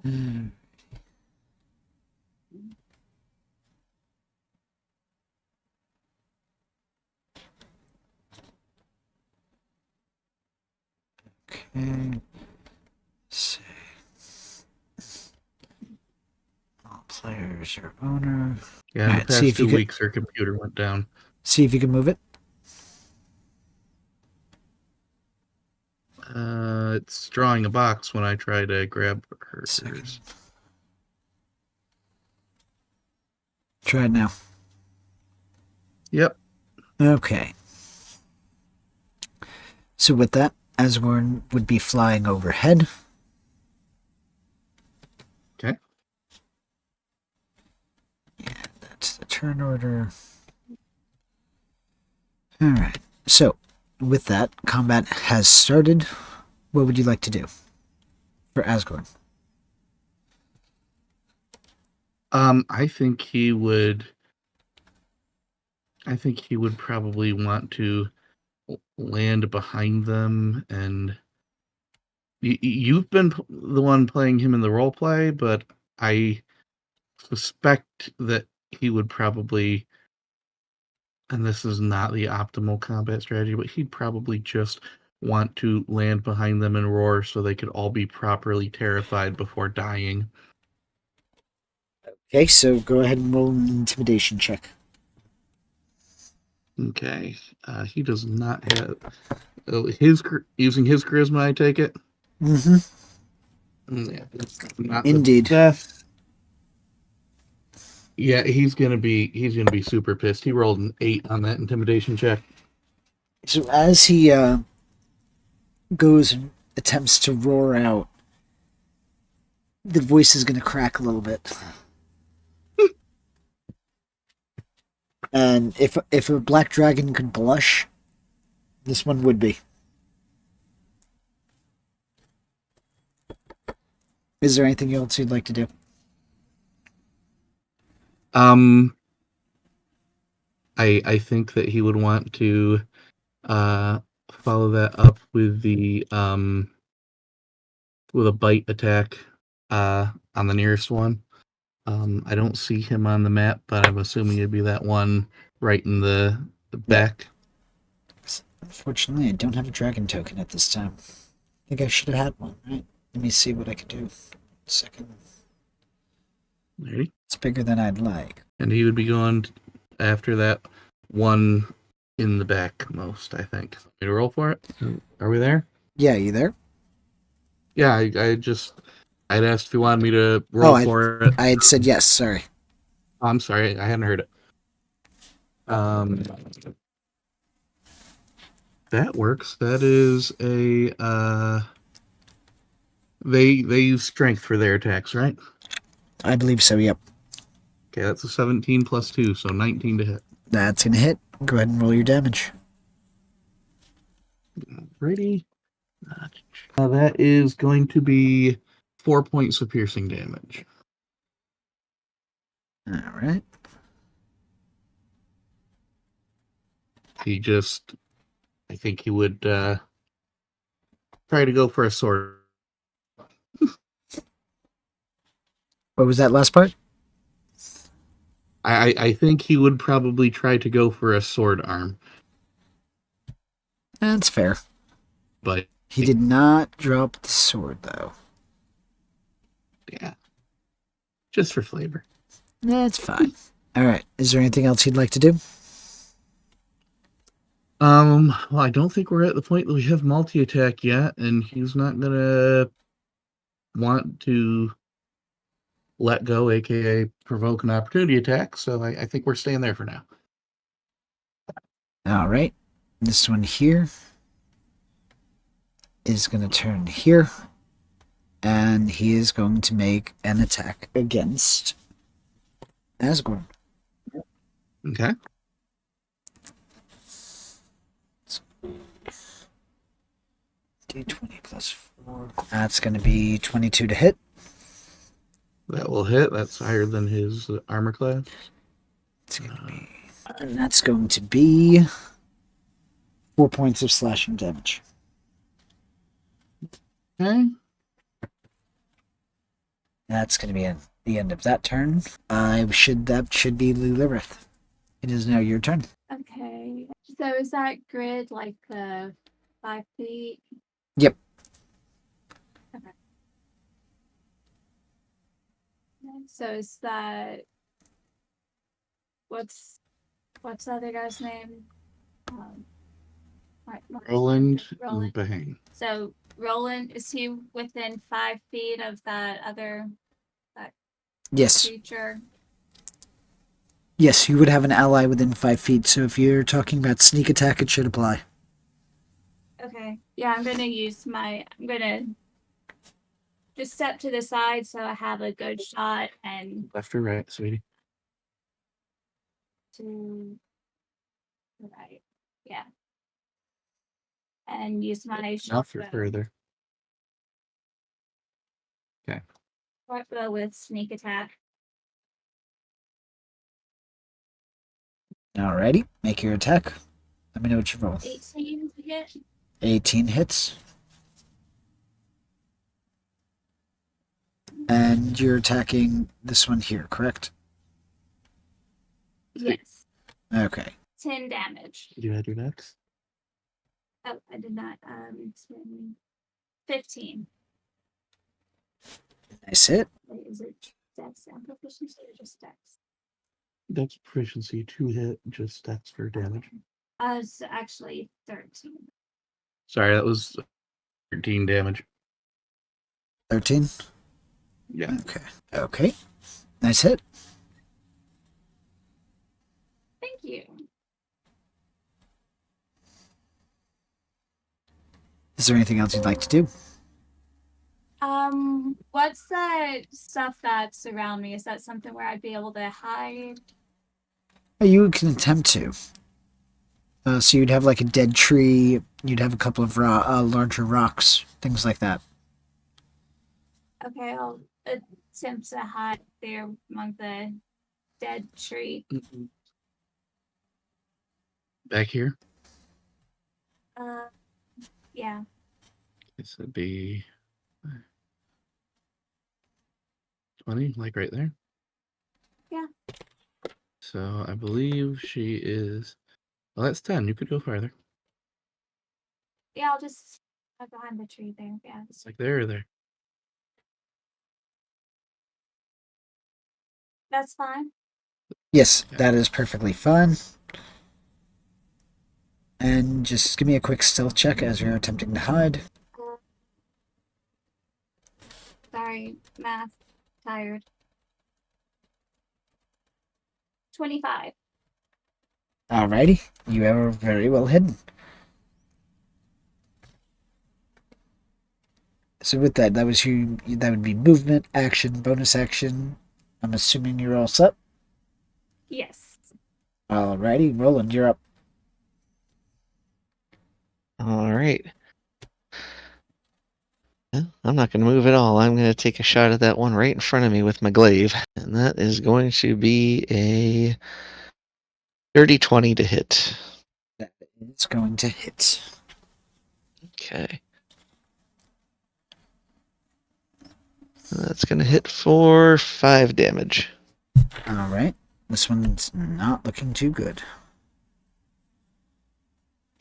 Okay. Say all players are owner. Yeah, in Alright, the see past if you 2 could- weeks, her computer went down. See if you can move it. It's drawing a box when I try to grab hers. Second. Try it now. Yep. Okay. So with that, Asgorn would be flying overhead. Okay. Yeah, that's the turn order. Alright. So, with that, combat has started. What would you like to do for Asgorn? I think he would I think he would probably want to land behind them, and you've been the one playing him in the role play, but I suspect that he would probably, and this is not the optimal combat strategy, but he'd probably just want to land behind them and roar so they could all be properly terrified before dying. Okay, so go ahead and roll an intimidation check. Okay, he does not have using his charisma. I take it. Mm-hmm. Yeah, not Indeed. the best. Yeah, he's gonna be super pissed. He rolled an 8 on that intimidation check. So as he goes and attempts to roar out, the voice is going to crack a little bit. And if a black dragon could blush, this one would be. Is there anything else you'd like to do? I think that he would want to follow that up with a bite attack on the nearest one. I don't see him on the map, but I'm assuming it'd be that one right in the back. Unfortunately, I don't have a dragon token at this time. I think I should have had one, right? Let me see what I could do. Second. Ready? It's bigger than I'd like. And he would be going after that one in the back most, I think. You roll for it? Are we there? Yeah, you there? Yeah, I'd asked if you wanted me to roll for it. I had said yes, sorry. I'm sorry, I hadn't heard it. That works. That is a they use strength for their attacks, right? I believe so, yep. Okay, that's a 17 plus 2, so 19 to hit. That's gonna hit. Go ahead and roll your damage. Ready? That is going to be 4 points of piercing damage. Alright. I think he would try to go for a sword. What was that last part? I think he would probably try to go for a sword arm, That's fair. but He did not drop the sword, though. yeah, just for flavor. That's fine. Alright, is there anything else you'd like to do? Well, I don't think we're at the point that we have multi-attack yet, and he's not gonna want to let go, aka provoke an opportunity attack, so I think we're staying there for now. Alright. This one here is going to turn here. And he is going to make an attack against Asgore. Okay. D20 plus 4. That's going to be 22 to hit. That will hit. That's higher than his armor class. It's going to be... And that's going to be 4 points of slashing damage. Okay. That's going to be the end of that turn. That should be Lilith. It is now your turn. Okay. So is that grid like the 5 feet? Yep. Okay. So is that what's the other guy's name? Roland Roland. Bahane. So Roland, is he within 5 feet of that other Yes. creature? Yes, you would have an ally within 5 feet, so if you're talking about sneak attack, it should apply. Okay. Yeah, I'm gonna just step to the side so I have a good shot and Left or right, sweetie? to the right. Yeah. And use my Not for short further. Okay. bow with sneak attack. Alrighty, make your attack. Let me know what you roll. 18 to hit. 18 hits. And you're attacking this one here, correct? Yes. Okay. 10 damage. You had your next? Oh, I did not. 15. Nice hit. Wait, is it dex and proficiency or just dex? That's proficiency 2 hit, just stats for damage. It's actually 13. Sorry, that was 13 damage. 13. Yeah. Okay. Nice hit. Thank you. Is there anything else you'd like to do? What's the stuff that's around me? Is that something where I'd be able to hide? You can attempt to. So you'd have like a dead tree, you'd have a couple of larger rocks, things like that. Okay, I'll attempt to hide there among the dead tree. Back here? Yeah. This would be 20, like right there. Yeah. So I believe she is. Well, that's 10. You could go farther. Yeah, I'll just hide behind the tree there. Yeah. It's like there or there. That's fine. Yes, Okay. that is perfectly fine. And just give me a quick stealth check as you're attempting to hide. Sorry, math. Tired. 25. Alrighty, you are very well hidden. So with that, that would be movement, action, bonus action. I'm assuming you're all set. Yes. Alrighty, Roland, you're up. All right. I'm not going to move at all. I'm going to take a shot at that one right in front of me with my glaive. And that is going to be a dirty 20 to hit. That is going to hit. Okay. That's going to hit for 5 damage. Alright, this one's not looking too good.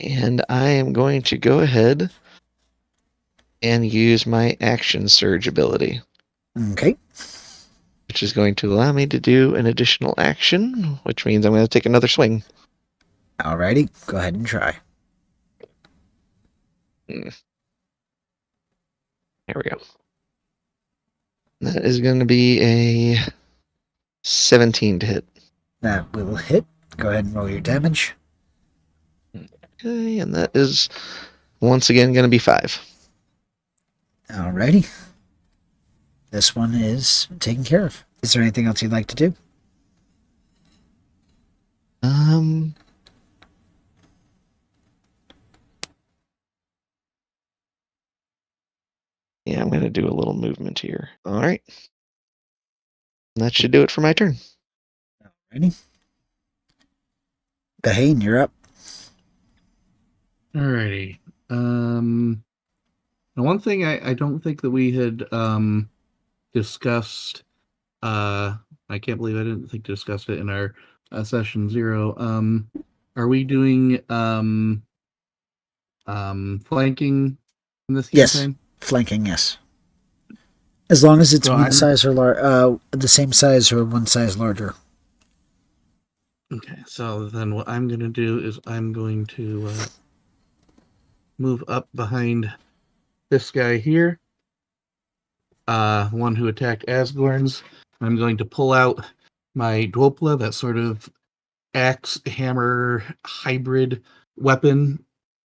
And I am going to go ahead and use my action surge ability, Okay, which is going to allow me to do an additional action, which means I'm going to take another swing. alrighty, go ahead and try. There we go. That is going to be a 17 to hit. That will hit. Go ahead and roll your damage. Okay, and that is once again going to be 5. Alrighty. This one is taken care of. Is there anything else you'd like to do? Yeah, I'm going to do a little movement here. All right. That should do it for my turn. Alrighty. Bahane, you're up. Alrighty. Now one thing I don't think that we had discussed. I can't believe I didn't think to discuss it in our session 0. Are we doing flanking in this Yes, campaign? flanking, yes. As long as it's So one I'm- size or the same size or one size larger. Okay, so then what I'm going to do is I'm going to move up behind this guy here, one who attacked Asgorn's. I'm going to pull out my Dwopla, that sort of axe hammer hybrid weapon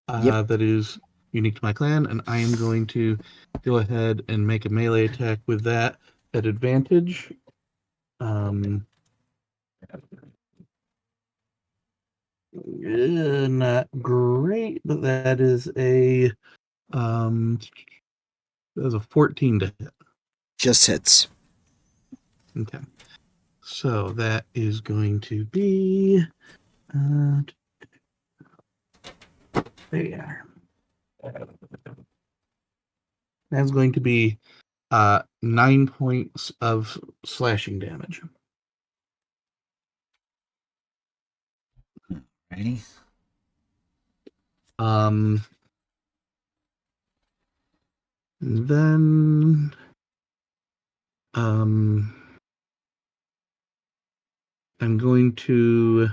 that is unique to my clan, and I am going to go ahead and make a melee attack with that at advantage. Not great, but that is a 14 to hit. Just hits. Okay. So that is going to be There. That's going to be 9 points of slashing damage. Ready? Then I'm going to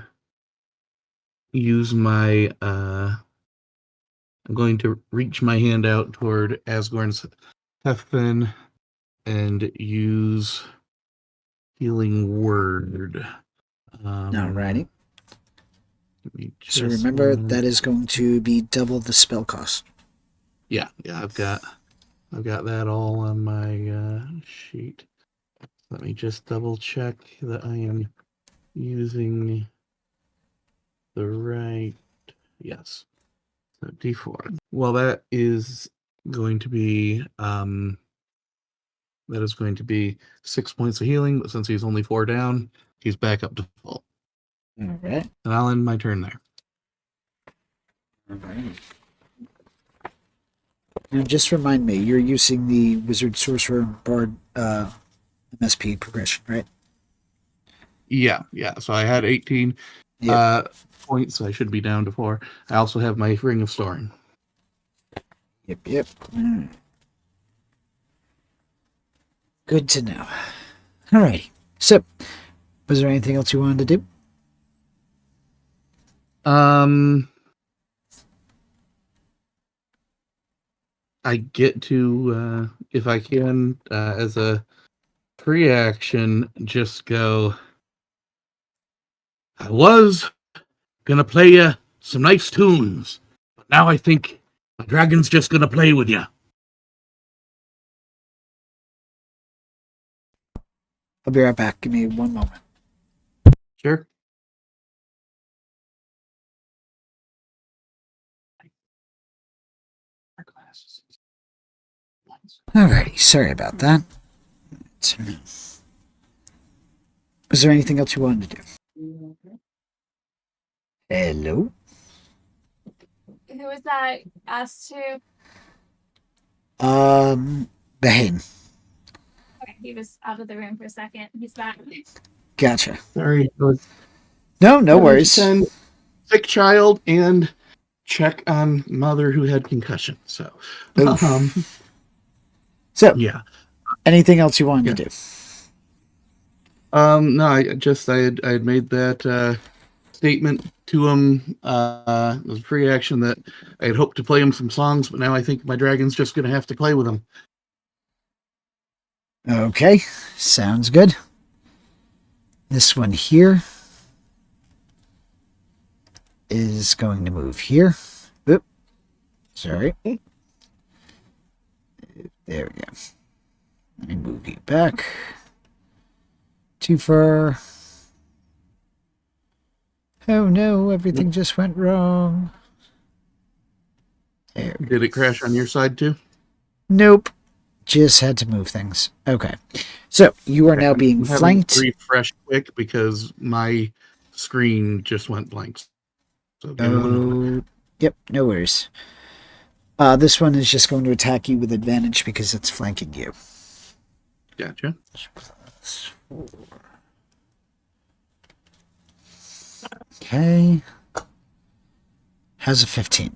use my I'm going to reach my hand out toward Asgorn's Heffin and use Healing Word. Alrighty. Let me So just remember, that is going to be double the spell cost. yeah, I've got that all on my sheet. Let me just double check that I am using the right. Yes. So D4. Well, that is going to be 6 points of healing, but since he's only 4 down, he's back up to full. Alright. And I'll end my turn there. Alright. Now just remind me, you're using the Wizard Sorcerer Bard MSP progression, right? Yeah. So I had 18 Yep. points, so I should be down to 4. I also have my Ring of Storing. Yep. Alright. Good to know. Alrighty. So, was there anything else you wanted to do? I get to, if I can, as a free action, just go. I was gonna play you some nice tunes, but now I think my dragon's just gonna play with you. I'll be right back. Give me one moment. Sure. Alrighty. Sorry about that. Was there anything else you wanted to do? Hello? Who was that asked to? Bahane. Okay, he was out of the room for a second. He's back. Gotcha. Sorry. No Having to worries. send sick child and check on mother who had concussion. So, Oof. So, yeah. anything else you wanted to do? No, I had made that statement to him. It was a free action that I had hoped to play him some songs, but now I think my dragon's just going to have to play with him. Okay, sounds good. This one here is going to move here. Oop. Sorry. There we go. Let me move you back. Too far. Oh no, everything just went wrong. There. Did it crash on your side too? Nope. Just had to move things. Okay. So, you are now being I'm having flanked. to refresh quick because my screen just went blank. So give me 1 moment. Yep, no worries. This one is just going to attack you with advantage because it's flanking you. Gotcha. Okay. How's a 15?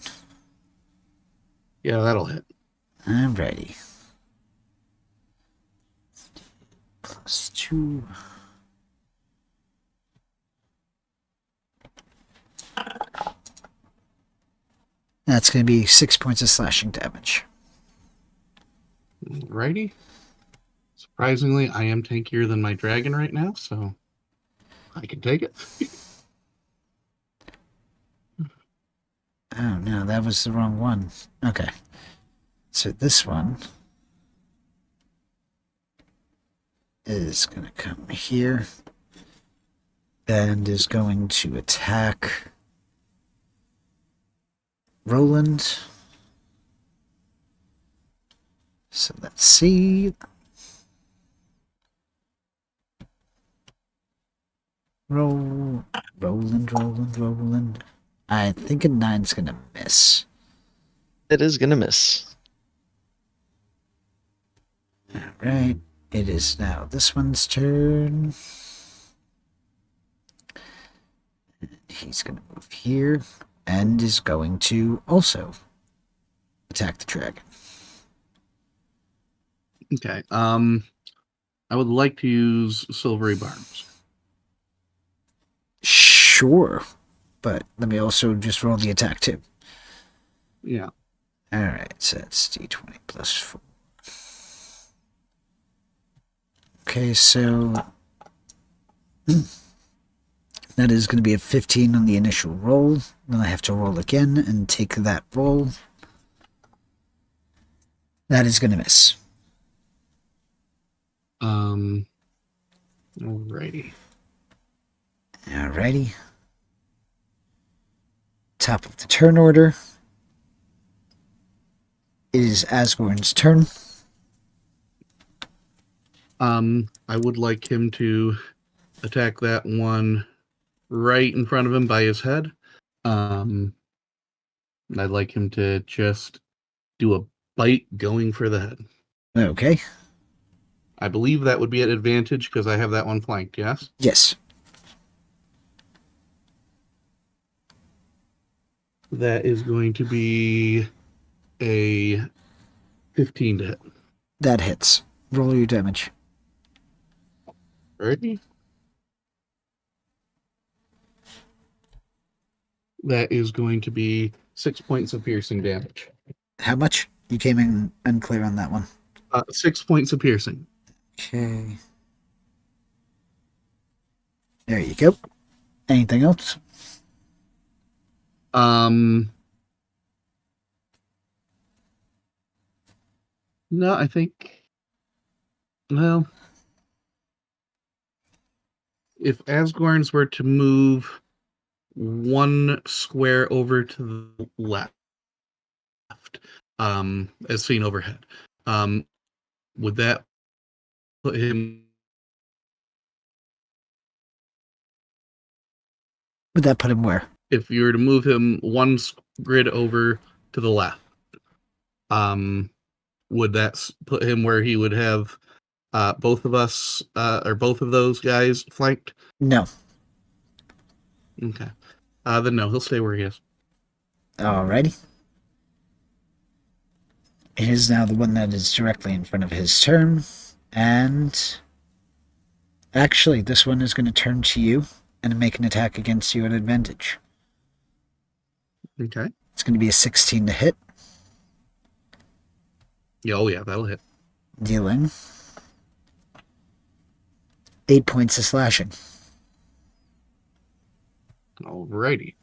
Yeah, that'll hit. Alrighty. +2. That's going to be 6 points of slashing damage. Righty. Surprisingly, I am tankier than my dragon right now, so I can take it. Oh no, that was the wrong one. Okay. So this one is going to come here and is going to attack Roland. So let's see. Roll. Roland. I think a 9's gonna miss. It is gonna miss. Alright. It is now this one's turn. He's gonna move here and is going to also attack the dragon. Okay. I would like to use silvery barbs. Sure. But let me also just roll the attack too. Yeah. Alright, so that's d20 plus 4. Okay, so that is going to be a 15 on the initial roll. Then I have to roll again and take that roll. That is going to miss. Alrighty. Alrighty. Top of the turn order. It is Asgorn's turn. I would like him to attack that one right in front of him by his head. I'd like him to just do a bite going for the head. Okay. I believe that would be an advantage because I have that one flanked, yes? Yes. That is going to be a 15 to hit. That hits. Roll your damage. Ready? That is going to be 6 points of piercing damage. How much? You came in unclear on that one. 6 points of piercing. Okay. There you go. Anything else? No, I think. Well, if Asgorns were to move one square over to the left, as seen overhead, would that put him? Would that put him where? If you were to move him one grid over to the left, would that put him where he would have both of us or both of those guys flanked? No. Okay. Then no, he'll stay where he is. Alrighty. It is now the one that is directly in front of his turn. And actually, this one is going to turn to you and make an attack against you at advantage. Okay. It's going to be a 16 to hit, Yeah, oh yeah, that'll hit. dealing 8 points of slashing. Alrighty.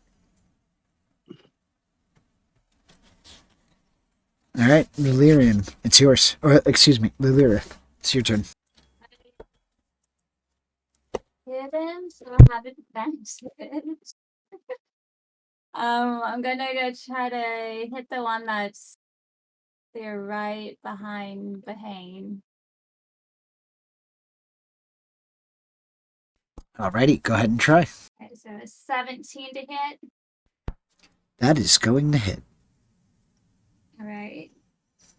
Alright, Lilirian, it's yours. Or, excuse me, Lilirith, it's your turn. Hit him, so I have advantage. I'm gonna go try to hit the one that's there right behind Bahane. Alrighty, go ahead and try. Okay, so a 17 to hit. That is going to hit. All right.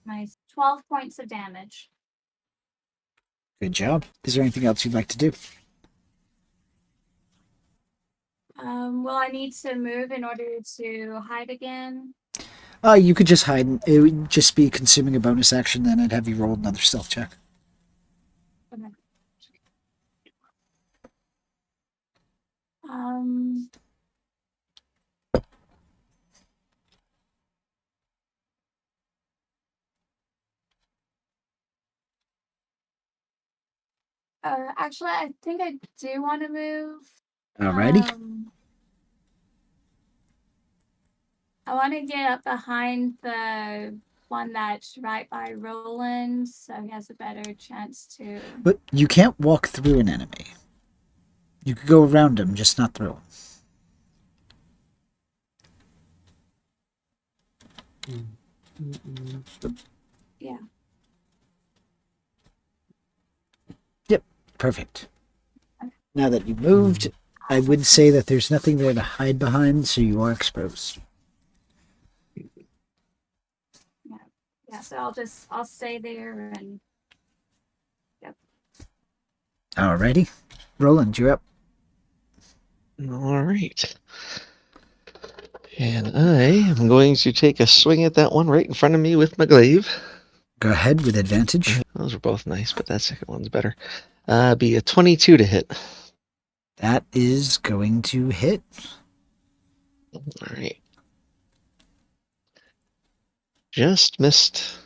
My 12 points of damage. Good job. Is there anything else you'd like to do? Will I need to move in order to hide again? You could just hide. It would just be consuming a bonus action, then I'd have you roll another stealth check. Okay. Um. Actually, I think I do want to move. Alrighty. I want to get up behind the one that's right by Roland, so he has a better chance to. But you can't walk through an enemy. You could go around him, just not through him. Yeah. Yep, perfect. Now that you moved, I would say that there's nothing there to hide behind, so you are exposed. Yeah, so I'll stay there and Alrighty. Roland, you're up. All right. And I am going to take a swing at that one right in front of me with my glaive. Go ahead with advantage. Those are both nice, but that second one's better. Be a 22 to hit. That is going to hit. All right. Just missed.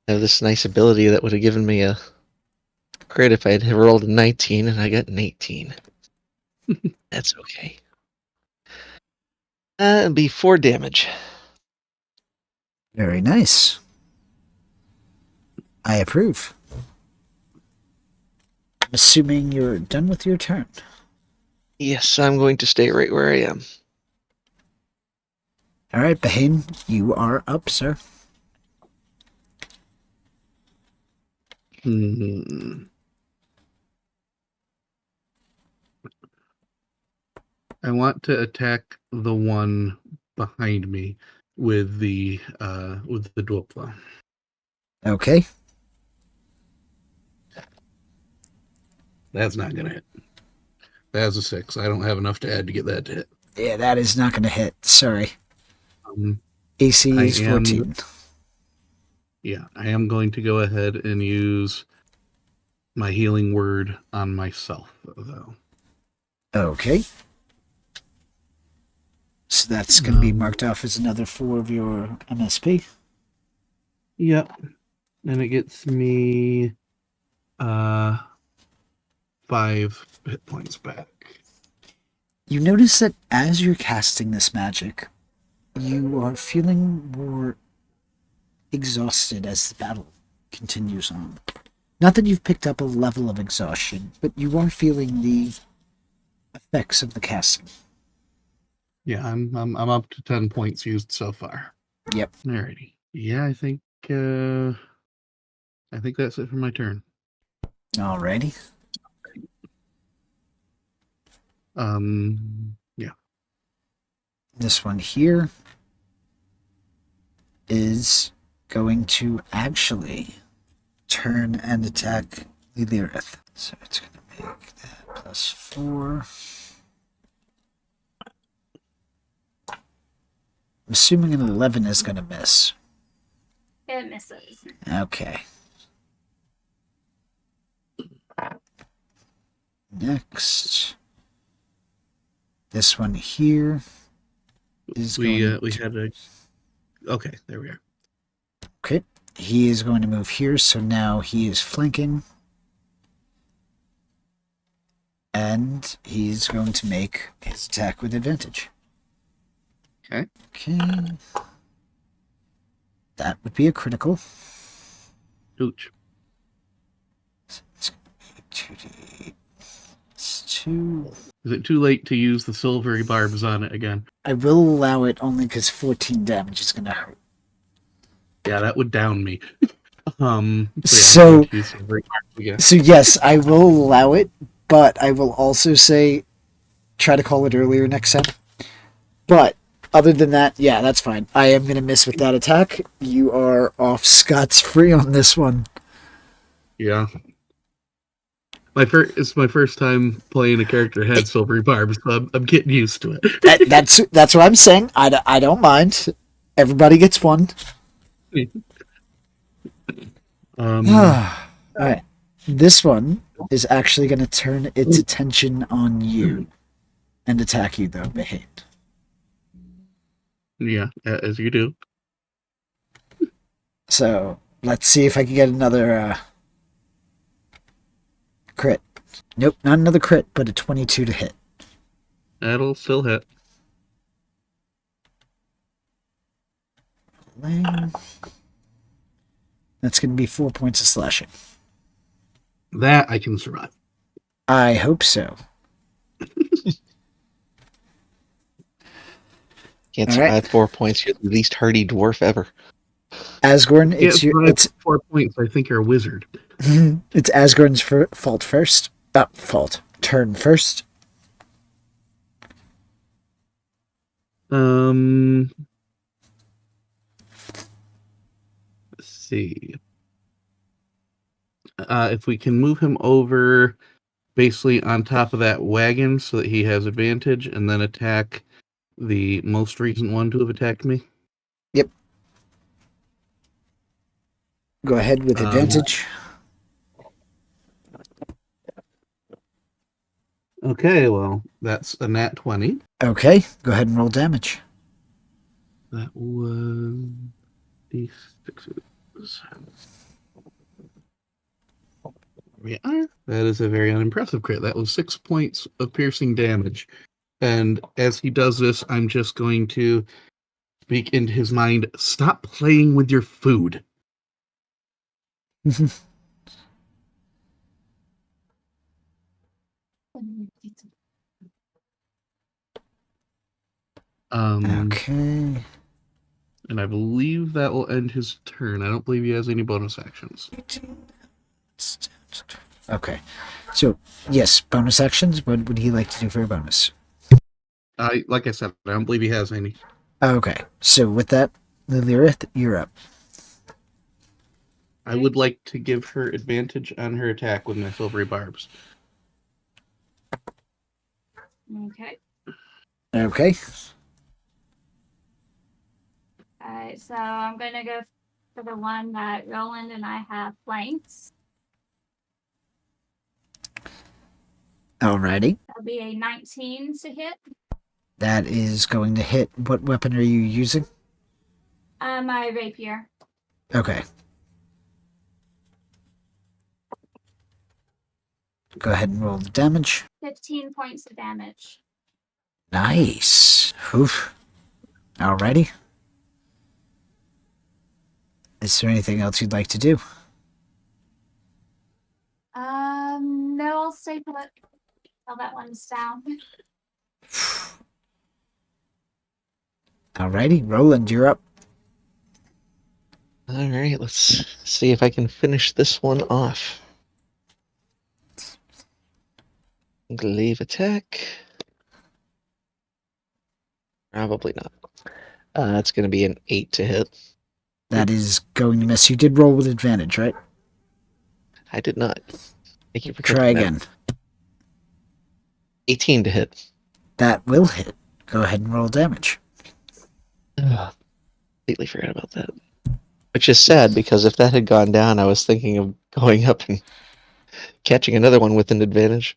I have this nice ability that would have given me a crit if I had rolled a 19, and I got an 18. That's okay. It'd be 4 damage. Very nice. I approve. I'm assuming you're done with your turn. Yes, I'm going to stay right where I am. All right, Bahane, you are up, sir. I want to attack the one behind me with the dwarf claw. Okay. That's not gonna hit. That's a 6. I don't have enough to add to get that to hit. Yeah, that is not going to hit. Sorry. AC is 14. Yeah, I am going to go ahead and use my healing word on myself, though. Okay. So that's going to be marked off as another 4 of your MSP. Yep. And it gets me 5 hit points back. You notice that as you're casting this magic, you are feeling more exhausted as the battle continues on. Not that you've picked up a level of exhaustion, but you are feeling the effects of the casting. Yeah, I'm up to 10 points used so far. Yep. Alrighty. Yeah, I think that's it for my turn. Alrighty. Yeah. This one here is going to actually turn and attack Lilirith. So it's going to make that plus 4. I'm assuming an 11 is going to miss. it misses. Okay. Next. This one here is We going had a... Okay, there we are. Okay. He is going to move here, so now he is flanking. And he's going to make his attack with advantage. Okay. Okay. That would be a critical. Ooch. It's going to be 2d8. It's 2. Is it too late to use the silvery barbs on it again? I will allow it only because 14 damage is going to hurt. Yeah, that would down me. I'm So- going to use silvery barbs again. So yes, I will allow it, but I will also say try to call it earlier next time. But other than that, yeah, that's fine. I am going to miss with that attack. You are off scot-free on this one. Yeah. It's my first time playing a character that had silvery barbs, so I'm getting used to it. That's what I'm saying. I don't mind. Everybody gets one. All right. This one is actually going to turn its attention on you and attack you, though, Bahane. Yeah, as you do. So let's see if I can get another crit. Nope, not another crit, but a 22 to hit. That'll still hit. That's going to be 4 points of slashing. That I can survive. I hope so. Can't All survive right. 4 points. You're the least hardy dwarf ever. Asgorn, it's Yeah, your, survive it's 4 points. I think you're a wizard. it's Asgorn's fault first. Fault. Turn first. Let's see. If we can move him over basically on top of that wagon so that he has advantage, and then attack the most recent one to have attacked me. Yep. Go ahead with Um, advantage. Okay, well, that's a nat 20. Okay, go ahead and roll damage. That was d6s. Yeah, that is a very unimpressive crit. That was 6 points of piercing damage. And as he does this, I'm just going to speak into his mind, stop playing with your food. Okay. And I believe that will end his turn. I don't believe he has any bonus actions. Okay. So, yes, bonus actions. What would he like to do for a bonus? Like I said, I don't believe he has any. Okay. So, with that, Lilirith, you're up. I would like to give her advantage on her attack with my silvery barbs. Okay. Okay. Alright, so I'm gonna go for the one that Roland and I have flanks. Alrighty. That'll be a 19 to hit. That is going to hit. What weapon are you using? My rapier. Okay. Go ahead and roll the damage. 15 points of damage. Nice. Oof. Alrighty. Is there anything else you'd like to do? No, I'll stay put. Till that one's down. Alrighty, Roland, you're up. All right, let's see if I can finish this one off. Glaive attack. Probably not. It's going to be an 8 to hit. That is going to miss. You did roll with advantage, right? I did not. Thank you for Try catching again. that. 18 to hit. That will hit. Go ahead and roll damage. Ugh, completely forgot about that. Which is sad, because if that had gone down, I was thinking of going up and catching another one with an advantage.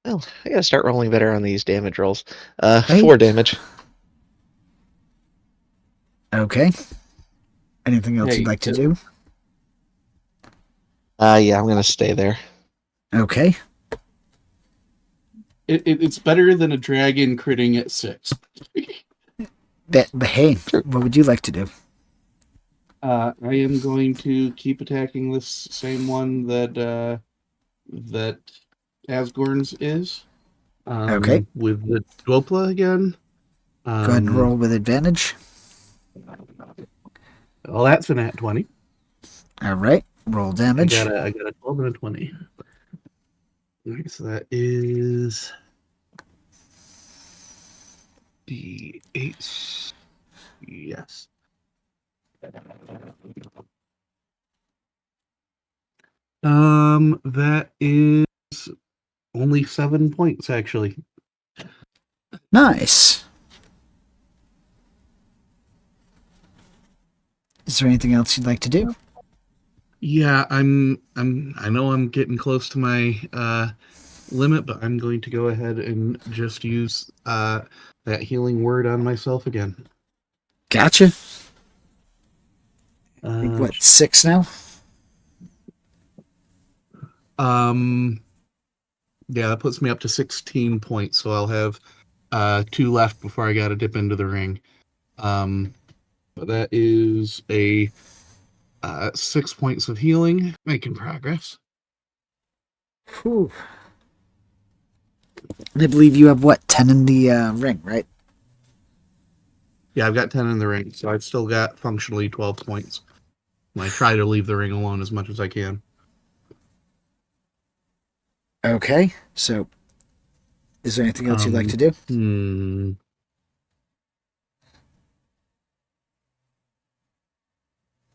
Well, I gotta start rolling better on these damage rolls. Hey. 4 damage. Okay. Anything else you'd like to do? Yeah, I'm gonna stay there. Okay. It's better than a dragon critting at 6. But hey, what would you like to do? I am going to keep attacking this same one that Asgorn's is. Okay. With the Dwopla again. Go ahead and roll with advantage. Well, that's an at 20. Alright. Roll damage. I got a 12 and a 20. Okay, so that is D8. Yes. That is only 7 points, actually. Nice. Is there anything else you'd like to do? Yeah, I know I'm getting close to my limit, but I'm going to go ahead and just use that healing word on myself again. Gotcha. I think, what, 6 now? Yeah, that puts me up to 16 points, so I'll have 2 left before I gotta dip into the ring. But that is a 6 points of healing, making progress. Whew. I believe you have, what, 10 in the ring, right? Yeah, I've got 10 in the ring, so I've still got functionally 12 points. And I try to leave the ring alone as much as I can. Okay, so Is there anything else you'd like to do?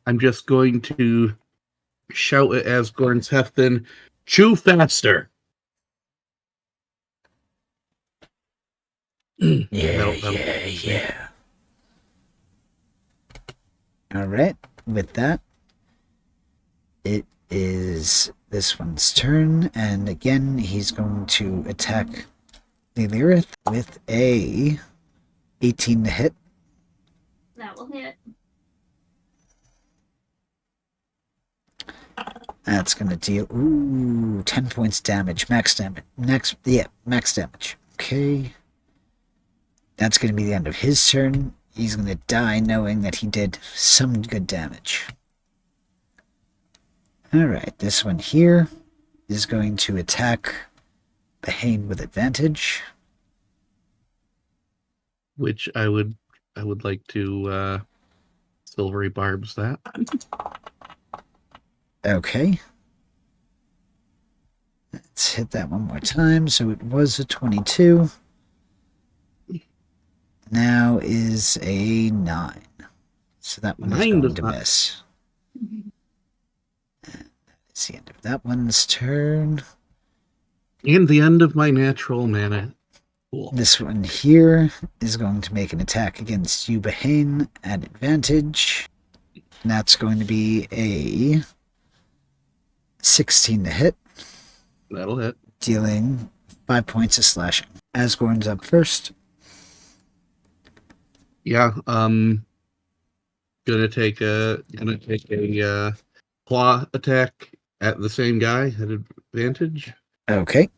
I'm just going to shout at Asgorn's Hefton, chew faster. Yeah. All right. With that, it is this one's turn, and again, he's going to attack Lilirith with a 18 to hit. That will hit. That's going to deal 10 points damage, max damage. Max damage. Okay. That's going to be the end of his turn. He's going to die knowing that he did some good damage. Alright, this one here is going to attack Bahane with advantage. Which I would like to silvery barbs that. Okay. Let's hit that one more time. So it was a 22. Now is a 9. So that one is 9 going does to not. miss. It's the end of that one's turn. And the end of my natural mana. Cool. This one here is going to make an attack against you, Bahane, at advantage. And that's going to be a 16 to hit, That'll hit. dealing 5 points of slashing. Asgorn's up first. Yeah, gonna take a claw attack at the same guy at advantage. Okay.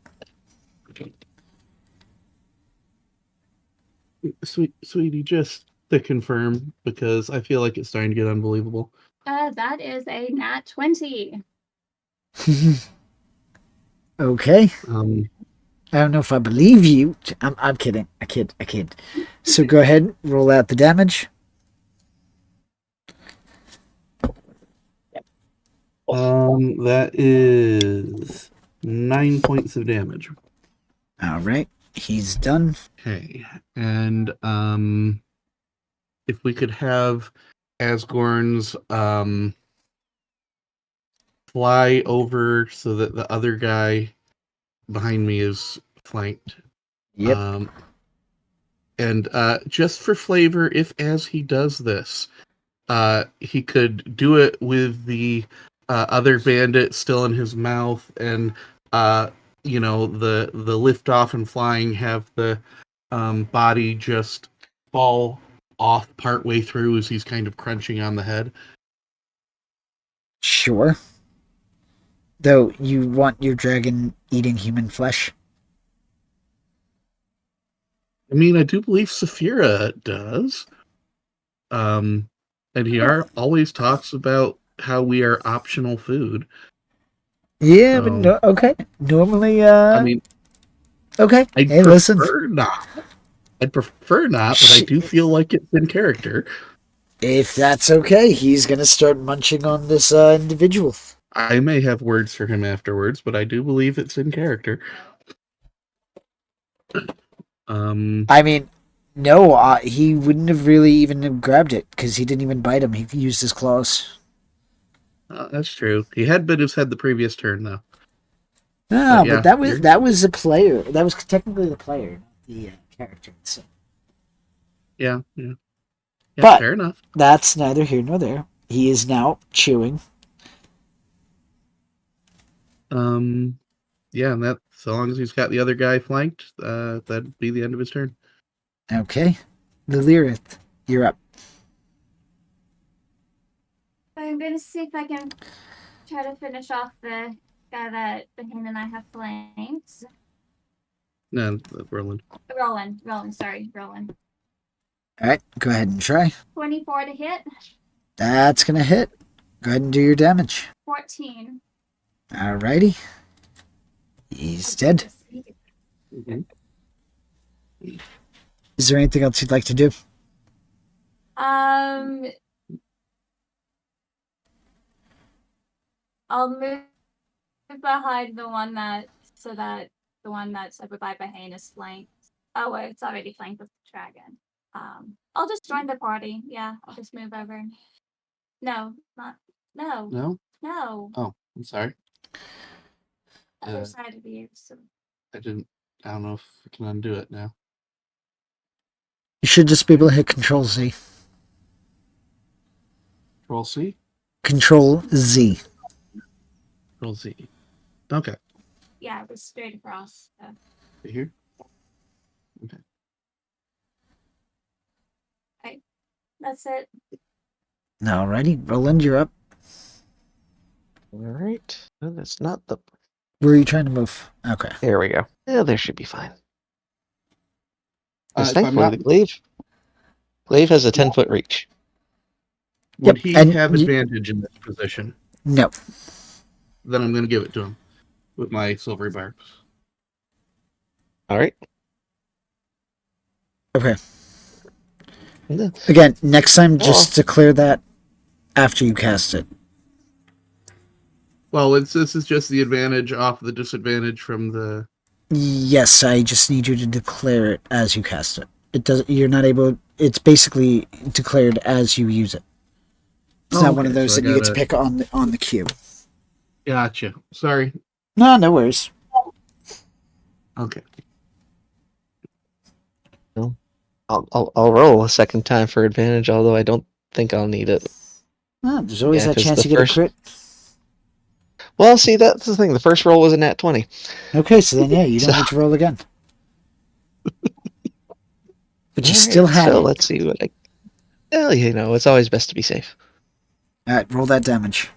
Sweetie, just to confirm, because I feel like it's starting to get unbelievable. That is a nat 20. Okay. I I don't know if I believe you. I'm kidding. I kid. So go ahead, roll out the damage. That is 9 points of damage. All right, he's done. Okay, and if we could have Asgorn's fly over so that the other guy behind me is flanked. Yep. And just for flavor, if as he does this, he could do it with the other bandit still in his mouth, and the lift off and flying have the body just fall off partway through as he's kind of crunching on the head. Sure. Though you want your dragon eating human flesh. I mean, I do believe Saphira does. And he always talks about how we are optional food. Yeah, So, but no, okay. Normally, I mean, okay. I'd Hey, prefer listen. not. I'd prefer not, but I do feel like it's in character. If that's okay, he's gonna start munching on this individual. I may have words for him afterwards, but I do believe it's in character. I mean, no, he wouldn't have really even have grabbed it because he didn't even bite him. He used his claws. That's true. He had bit his head the previous turn, though. No, yeah, but that was the player. That was technically the player, not the character itself. Yeah, But fair enough. That's neither here nor there. He is now chewing. Yeah, and that so long as he's got the other guy flanked, that'd be the end of his turn. Okay. Lilirith, you're up. I'm going to see if I can try to finish off the guy that Bahane and I have flanked. No, Roland. Roland. Alright, go ahead and try. 24 to hit. That's gonna hit. Go ahead and do your damage. 14. Alrighty. He's dead. Mm-hmm. Is there anything else you'd like to do? I'll move behind the one so that the one that's over by Bahane is flanked. Oh, wait, it's already flanked with the dragon. I'll just join the party. Yeah, I'll just move over. No, not no, No? no. Oh, I'm sorry. Other side of you. So I don't know if I can undo it now. You should just be able to hit Control Z. Control C? Control Z. Control Z. Okay. yeah, it was straight across. So. Right here? That's it. Alrighty, Roland, you're up. All right. No, that's not the. Where are you trying to move? Okay. There we go. Yeah, there should be fine. Because If I'm thankfully, not, the glaive has a 10-foot reach. would Yep, he and have advantage in this position? No. Then I'm going to give it to him with my silvery barbs. All right. Okay. Yeah. Again, next time, just declare that after you cast it. Well, this is just the advantage off the disadvantage from the. Yes, I just need you to declare it as you cast it. It does. You're not able. It's basically declared as you use it. It's not one of those so that you get to pick on the cue. Gotcha. Sorry. No worries. Okay. No. I'll roll a second time for advantage, although I don't think I'll need it. There's always Yeah, that 'cause chance the you get first- a crit. Well, see, that's the thing. The first roll was a nat 20. Okay, so then yeah, you don't So- need to roll again. But you All still right, had so it. let's see what I. Well, it's always best to be safe. All right, roll that damage.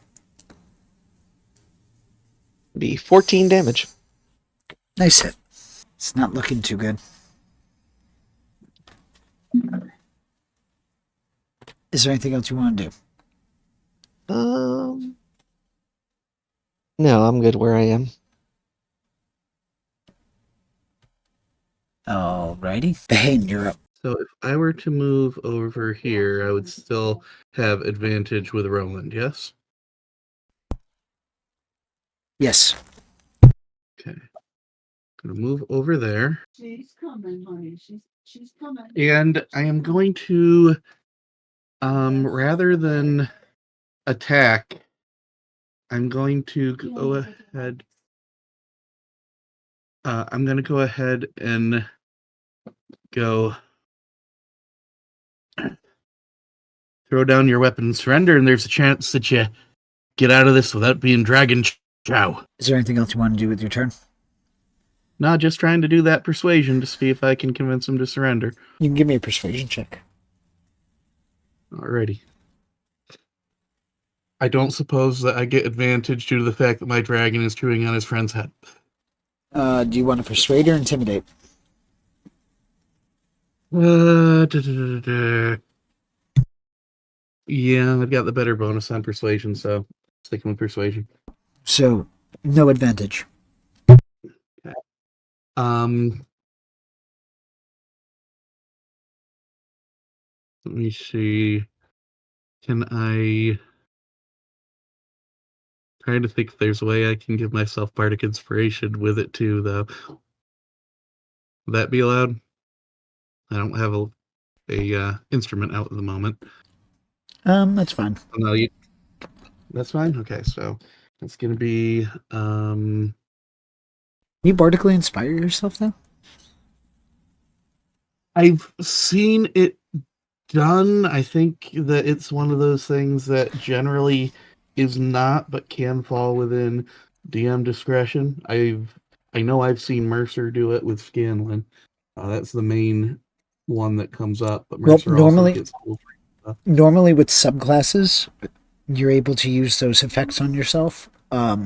Be 14 damage. Nice hit. It's not looking too good. Is there anything else you want to do? No, I'm good where I am. Alrighty. Bahane, you're up. So if I were to move over here, I would still have advantage with Roland, yes? Yes. Okay. Gonna move over there. She's coming, honey. She's coming. And I am going to rather than attack, I'm going to go ahead. I'm going to go ahead and go throw down your weapon and surrender, and there's a chance that you get out of this without being dragon chow. Is there anything else you want to do with your turn? No, just trying to do that persuasion to see if I can convince him to surrender. You can give me a persuasion check. Alrighty. I don't suppose that I get advantage due to the fact that my dragon is chewing on his friend's head. Do you want to persuade or intimidate? Yeah, I've got the better bonus on persuasion, so sticking with persuasion. So, no advantage. Let me see. Can I trying to think if there's a way I can give myself bardic inspiration with it too, though. Would that be allowed? I don't have a instrument out at the moment. That's fine. No, that's fine. Okay, so it's gonna be Can you bardically inspire yourself, though? I've seen it done. I think that it's one of those things that generally is not, but can fall within DM discretion. I know I've seen Mercer do it with Scanlan. That's the main one that comes up. But Well, Mercer normally- also gets Normally, with subclasses, you're able to use those effects on yourself. Let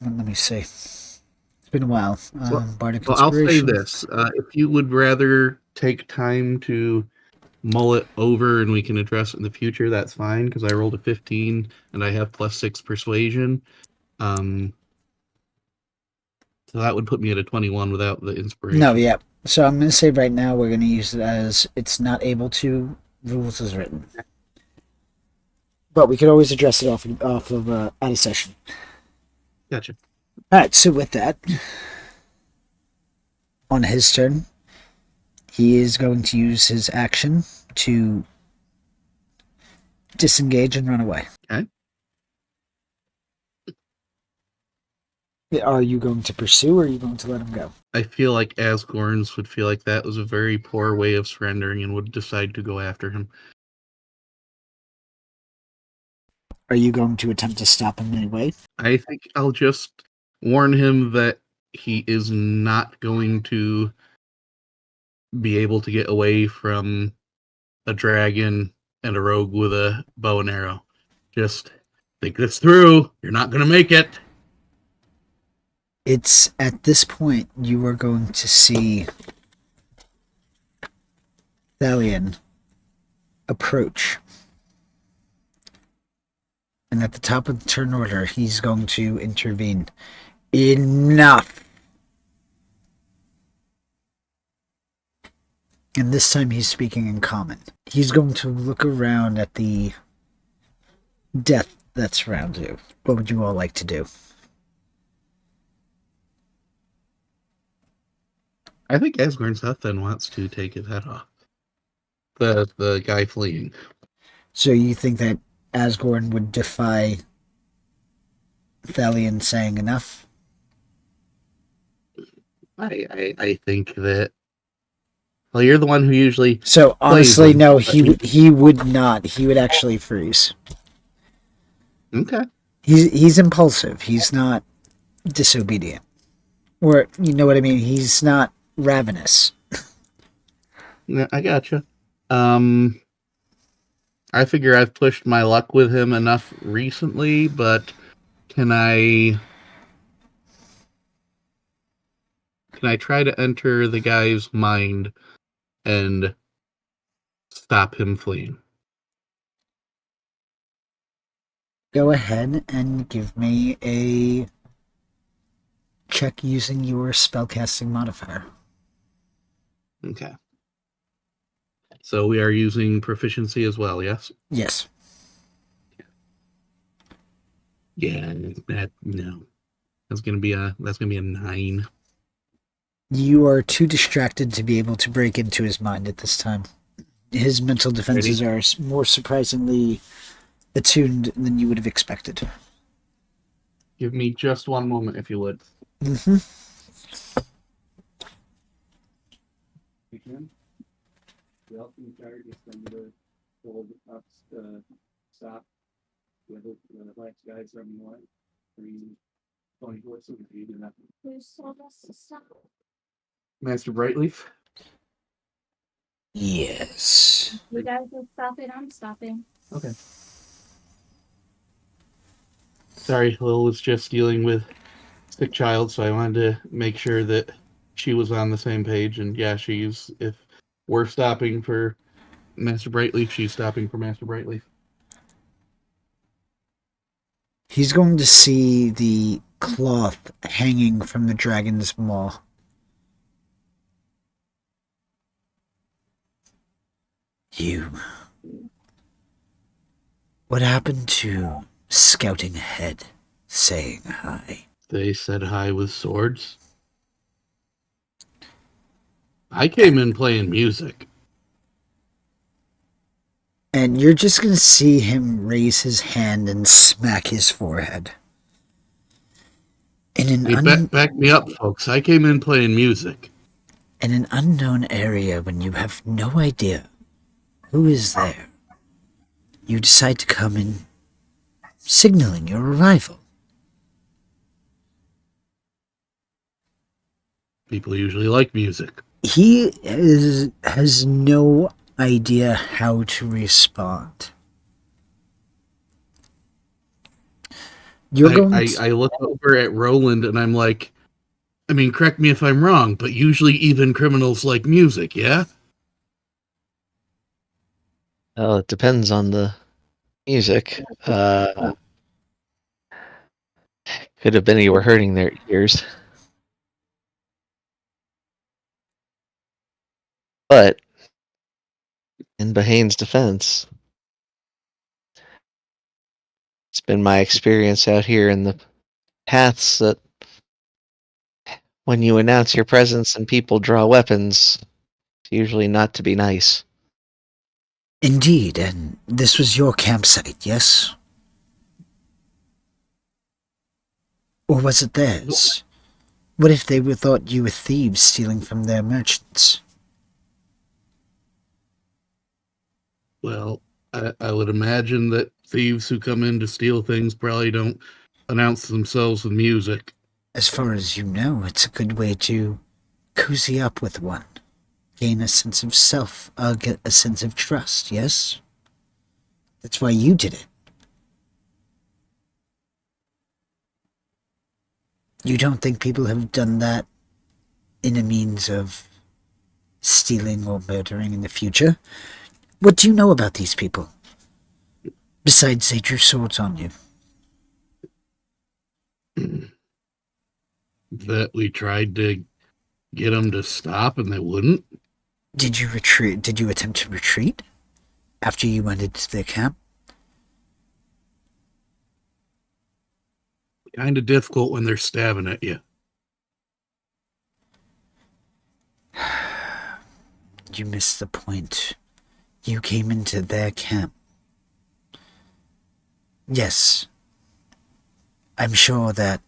me see. It's been a while. Bardic Well, I'll say inspiration. this: if you would rather take time to mull it over and we can address it in the future, that's fine. Because I rolled a 15 and I have +6 persuasion. So that would put me at a 21 without the inspiration. No, yeah. So I'm going to say right now we're going to use it as it's not able to, rules as written. But we could always address it off of out of session. Gotcha. Alright, so with that, on his turn, he is going to use his action to disengage and run away. Okay. Are you going to pursue or are you going to let him go? I feel like Asgorns would feel like that was a very poor way of surrendering and would decide to go after him. Are you going to attempt to stop him anyway? I think I'll just warn him that he is not going to be able to get away from a dragon and a rogue with a bow and arrow. Just think this through. You're not going to make it. It's at this point you are going to see Thalion approach. And at the top of the turn order, he's going to intervene. Enough! And this time he's speaking in common. He's going to look around at the death that's around you. What would you all like to do? I think Asgorn's Death then wants to take his head off. The guy fleeing. So you think that Asgorn would defy Thalion saying enough? I think that. Well, you're the one who usually. So honestly, him, no, but he would not. He would actually freeze. Okay. He's impulsive. He's not disobedient. Or you know what I mean? He's not ravenous. Yeah, I gotcha. I figure I've pushed my luck with him enough recently, but can I try to enter the guy's mind and stop him fleeing? Go ahead and give me a check using your spellcasting modifier. Okay. So we are using proficiency as well, yes? Yes. Yeah, no. That's gonna be a 9. You are too distracted to be able to break into his mind at this time. His mental defenses are more surprisingly attuned than you would have expected. Give me just one moment, if you would. Mm-hmm. Stop. Who's told us to stop? Master Brightleaf? Yes. You guys are stopping, I'm stopping. Okay. Sorry, Lil was just dealing with sick child, so I wanted to make sure that she was on the same page. And yeah, if we're stopping for Master Brightleaf, she's stopping for Master Brightleaf. He's going to see the cloth hanging from the dragon's maw. You. What happened to scouting ahead, saying hi? They said hi with swords. I came in playing music. And you're just going to see him raise his hand and smack his forehead. Hey, back me up, folks. I came in playing music. In an unknown area when you have no idea who is there, you decide to come in, signaling your arrival. People usually like music. He has no idea how to respond. I look over at Roland and I'm like, I mean, correct me if I'm wrong, but usually even criminals like music, yeah? Well, it depends on the music. Could have been you were hurting their ears. But in Bahane's defense, it's been my experience out here in the paths that When you announce your presence and people draw weapons, it's usually not to be nice. Indeed, and this was your campsite, yes? Or was it theirs? What if they thought you were thieves stealing from their merchants? Well, I would imagine that thieves who come in to steal things probably don't announce themselves with music. As far as you know, it's a good way to cozy up with one. Gain a sense of self, get a sense of trust, yes? That's why you did it. You don't think people have done that in a means of stealing or murdering in the future? What do you know about these people? Besides they drew swords on you. That we tried to get them to stop and they wouldn't. Did you retreat? Did you attempt to retreat after you went into their camp? Kind of difficult when they're stabbing at you. You missed the point. You came into their camp. Yes. I'm sure that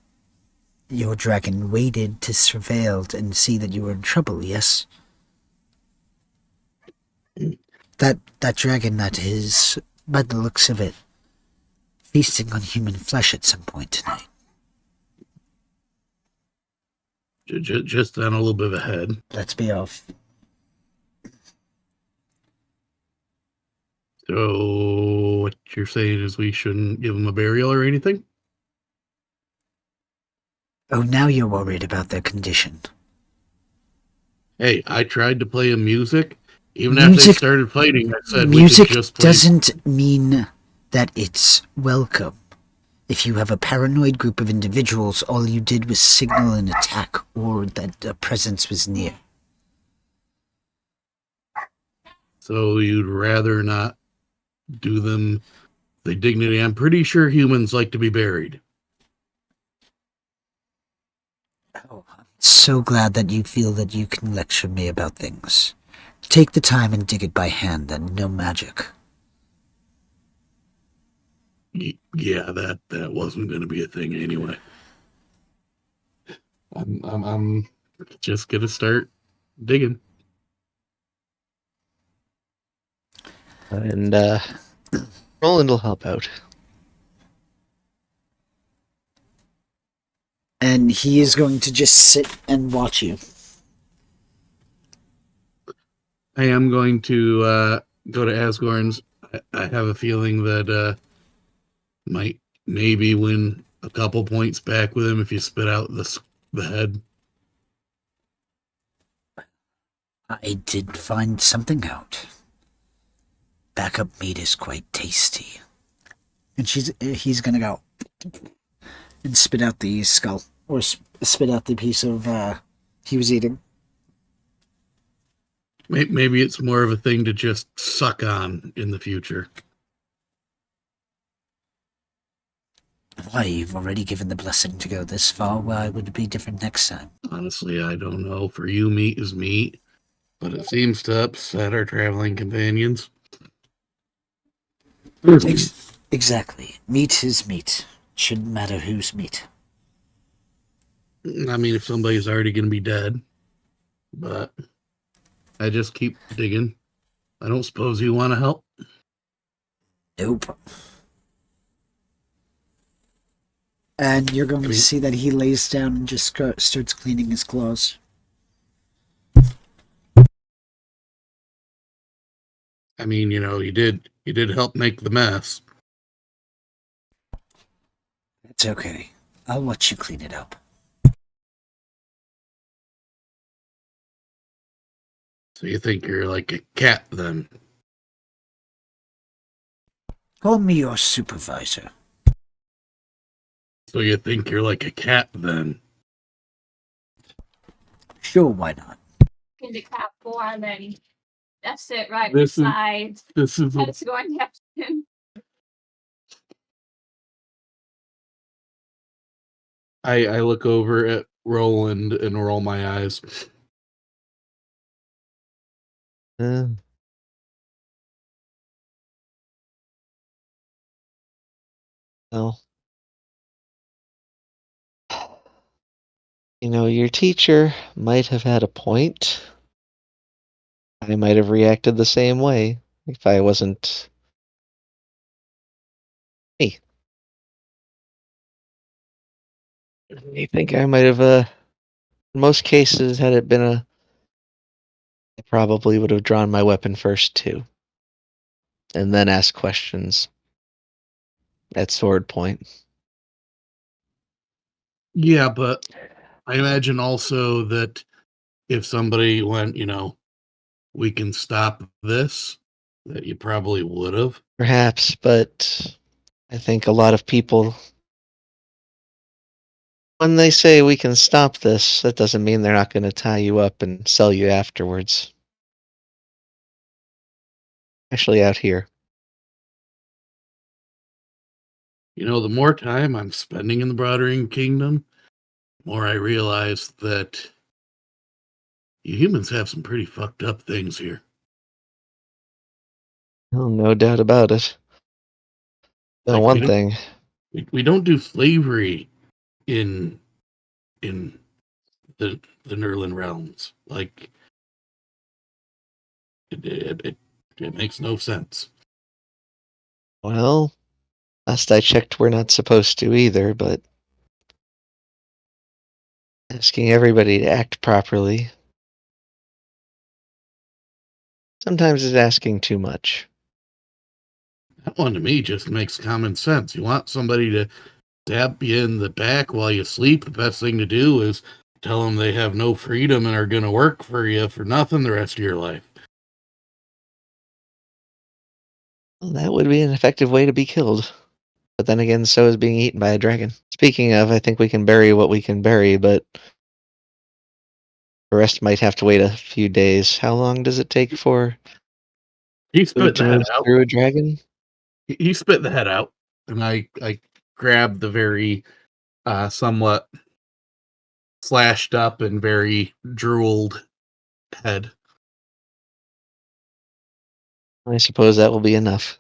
your dragon waited to surveil and see that you were in trouble, yes? That dragon that is, by the looks of it, feasting on human flesh at some point tonight. Just on a little bit ahead. Let's be off. So what you're saying is we shouldn't give them a burial or anything? Oh, now you're worried about their condition. Hey, I tried to play them music. Even after they started fighting, I said music we could just play. Doesn't mean that it's welcome. If you have a paranoid group of individuals, all you did was signal an attack or that a presence was near. So you'd rather not do them the dignity. I'm pretty sure humans like to be buried. Oh, I'm so glad that you feel that you can lecture me about things. Take the time and dig it by hand, and no magic. Yeah, that wasn't going to be a thing anyway. I'm just gonna start digging. And Roland will help out. And he is going to just sit and watch you. I am going to go to Asgorn's. I have a feeling that might maybe win a couple points back with him if you spit out the head. I did find something out. Backup meat is quite tasty. And he's gonna go and spit out the skull. Or spit out the piece of he was eating. Maybe it's more of a thing to just suck on in the future. Why, you've already given the blessing to go this far. Why would it be different next time? Honestly, I don't know. For you, meat is meat. But it seems to upset our traveling companions. Exactly. Meat is meat. Shouldn't matter whose meat. I mean, if somebody's already going to be dead. But I just keep digging. I don't suppose you want to help? Nope. And you're going to see that he lays down and just starts cleaning his claws. I mean, you did help make the mess. It's okay. I'll let you clean it up. So you think you're like a cat then? Call me your supervisor. So you think you're like a cat then? Sure, why not? Into cat form and that's it right This beside. This is That's going to happen. I look over at roll and roll my eyes. Uh, well, your teacher might have had a point. I might have reacted the same way if I wasn't me. I think I might have, in most cases, had it been I probably would have drawn my weapon first too, and then asked questions at sword point. Yeah, but I imagine also that if somebody went, we can stop this, that you probably would have. Perhaps, but I think a lot of people, when they say we can stop this, that doesn't mean they're not going to tie you up and sell you afterwards. Especially out here. The more time I'm spending in the Brothering Kingdom, the more I realize that you humans have some pretty fucked up things here. Oh, no doubt about it. No, Like one thing. we don't do slavery in the Nerlin realms. Like it makes no sense. Well, last I checked, we're not supposed to either, but asking everybody to act properly sometimes is asking too much. That one to me just makes common sense. You want somebody to stab you in the back while you sleep, the best thing to do is tell them they have no freedom and are going to work for you for nothing the rest of your life. Well, that would be an effective way to be killed. But then again, so is being eaten by a dragon. Speaking of, I think we can bury what we can bury, but the rest might have to wait a few days. How long does it take for He food spit to the head move out. through a dragon? He spit the head out, and I grabbed the very somewhat slashed up and very drooled head. I suppose that will be enough.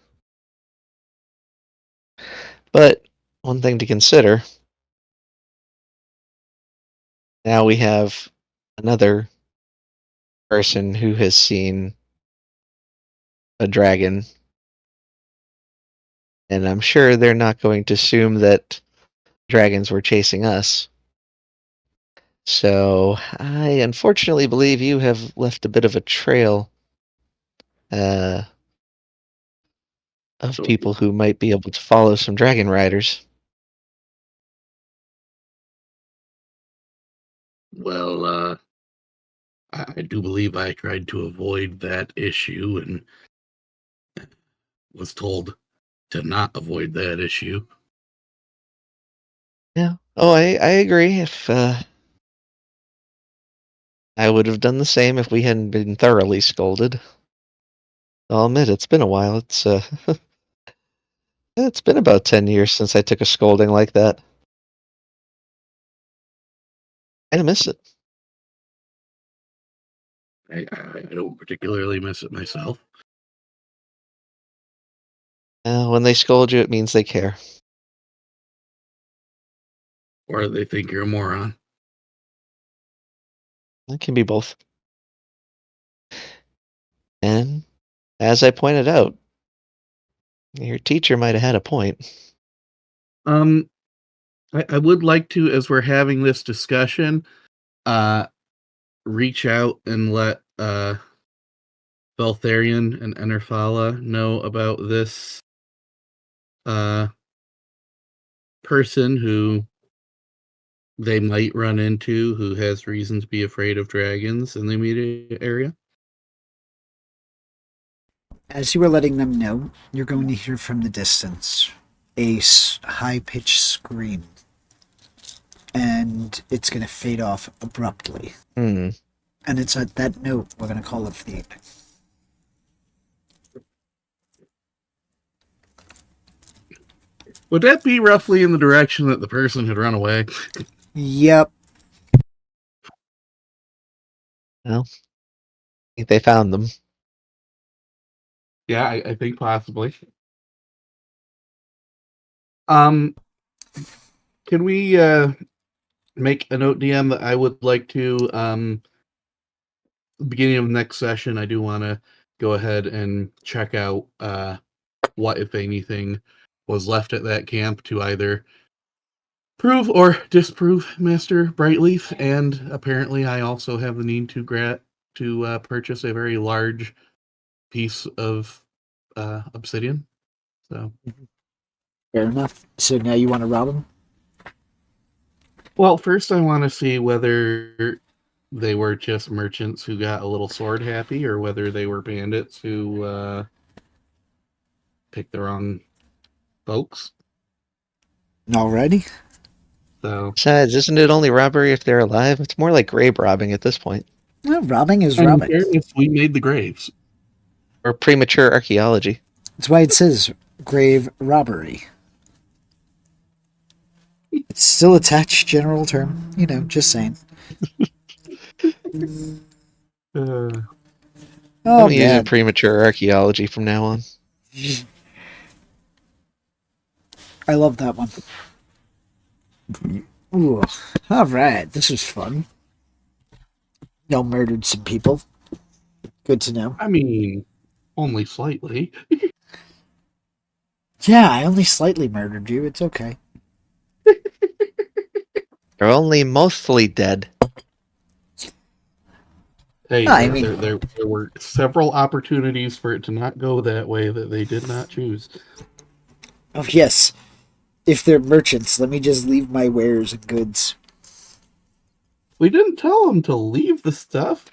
But one thing to consider, now we have another person who has seen a dragon, and I'm sure they're not going to assume that dragons were chasing us. So I unfortunately believe you have left a bit of a trail uh, of people who might be able to follow some dragon riders. Well, I do believe I tried to avoid that issue and was told to not avoid that issue. Yeah. Oh, I agree. If I would have done the same if we hadn't been thoroughly scolded. I'll admit it's been a while. It's been about 10 years since I took a scolding like that. I miss it. I don't particularly miss it myself. When they scold you, it means they care. Or they think you're a moron. It can be both. And as I pointed out, your teacher might have had a point. Um, I would like to, as we're having this discussion, reach out and let Beltharion and Enerfala know about this person who they might run into who has reason to be afraid of dragons in the immediate area. As you are letting them know, you're going to hear from the distance a high-pitched scream, and it's going to fade off abruptly. Hmm. And it's at that note we're going to call it for the evening. Would that be roughly in the direction that the person had run away? Yep. Well, I think they found them. Yeah, I think possibly. Can we make a note, DM, that I would like to beginning of next session, I do want to go ahead and check out what, if anything, was left at that camp to either prove or disprove Master Brightleaf. And apparently, I also have the need to purchase a very large piece of obsidian. So, Fair enough. So now you want to rob him? well, first I want to see whether they were just merchants who got a little sword happy, or whether they were bandits who picked the wrong folks. Alrighty. So, Besides, isn't it only robbery if they're alive? It's more like grave robbing at this point. Well, robbing is and in robbing. fairness, we made the graves. Or premature archaeology. That's why it says grave robbery. It's still a touch general term. You know, just saying. Uh, Oh, I'm using man. premature archaeology from now on. I love that one. Ooh. Alright, this was fun. Y'all murdered some people. Good to know. I mean, only slightly. Yeah, I only slightly murdered you. It's okay. They're only mostly dead. Hey, I mean- there were several opportunities for it to not go that way that they did not choose. Oh, yes. If they're merchants, let me just leave my wares and goods. We didn't tell them to leave the stuff.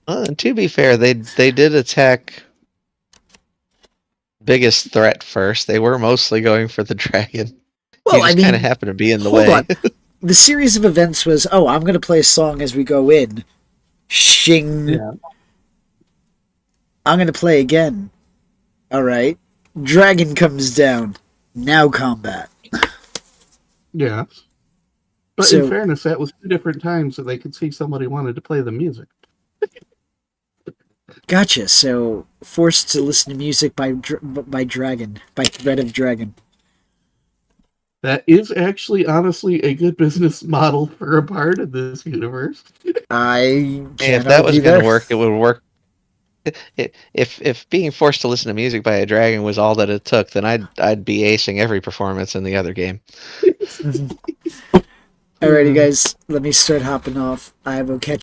And to be fair, they did attack biggest threat first. They were mostly going for the dragon. Well, He just I kind of mean, happened to be in the hold way. on. The series of events was, oh, I'm going to play a song as we go in. Shing. Yeah. I'm going to play again. Alright. Dragon comes down. Now combat. Yeah. But So- in fairness, that was 2 different times that they could see somebody wanted to play the music. Gotcha. So, forced to listen to music by Dragon. By Threat of Dragon. That is actually, honestly, a good business model for a part of this universe. I can't Hey, if that was argue going there. to work, it would work. If being forced to listen to music by a dragon was all that it took, then I'd be acing every performance in the other game. Alrighty, guys. Let me start hopping off. I will catch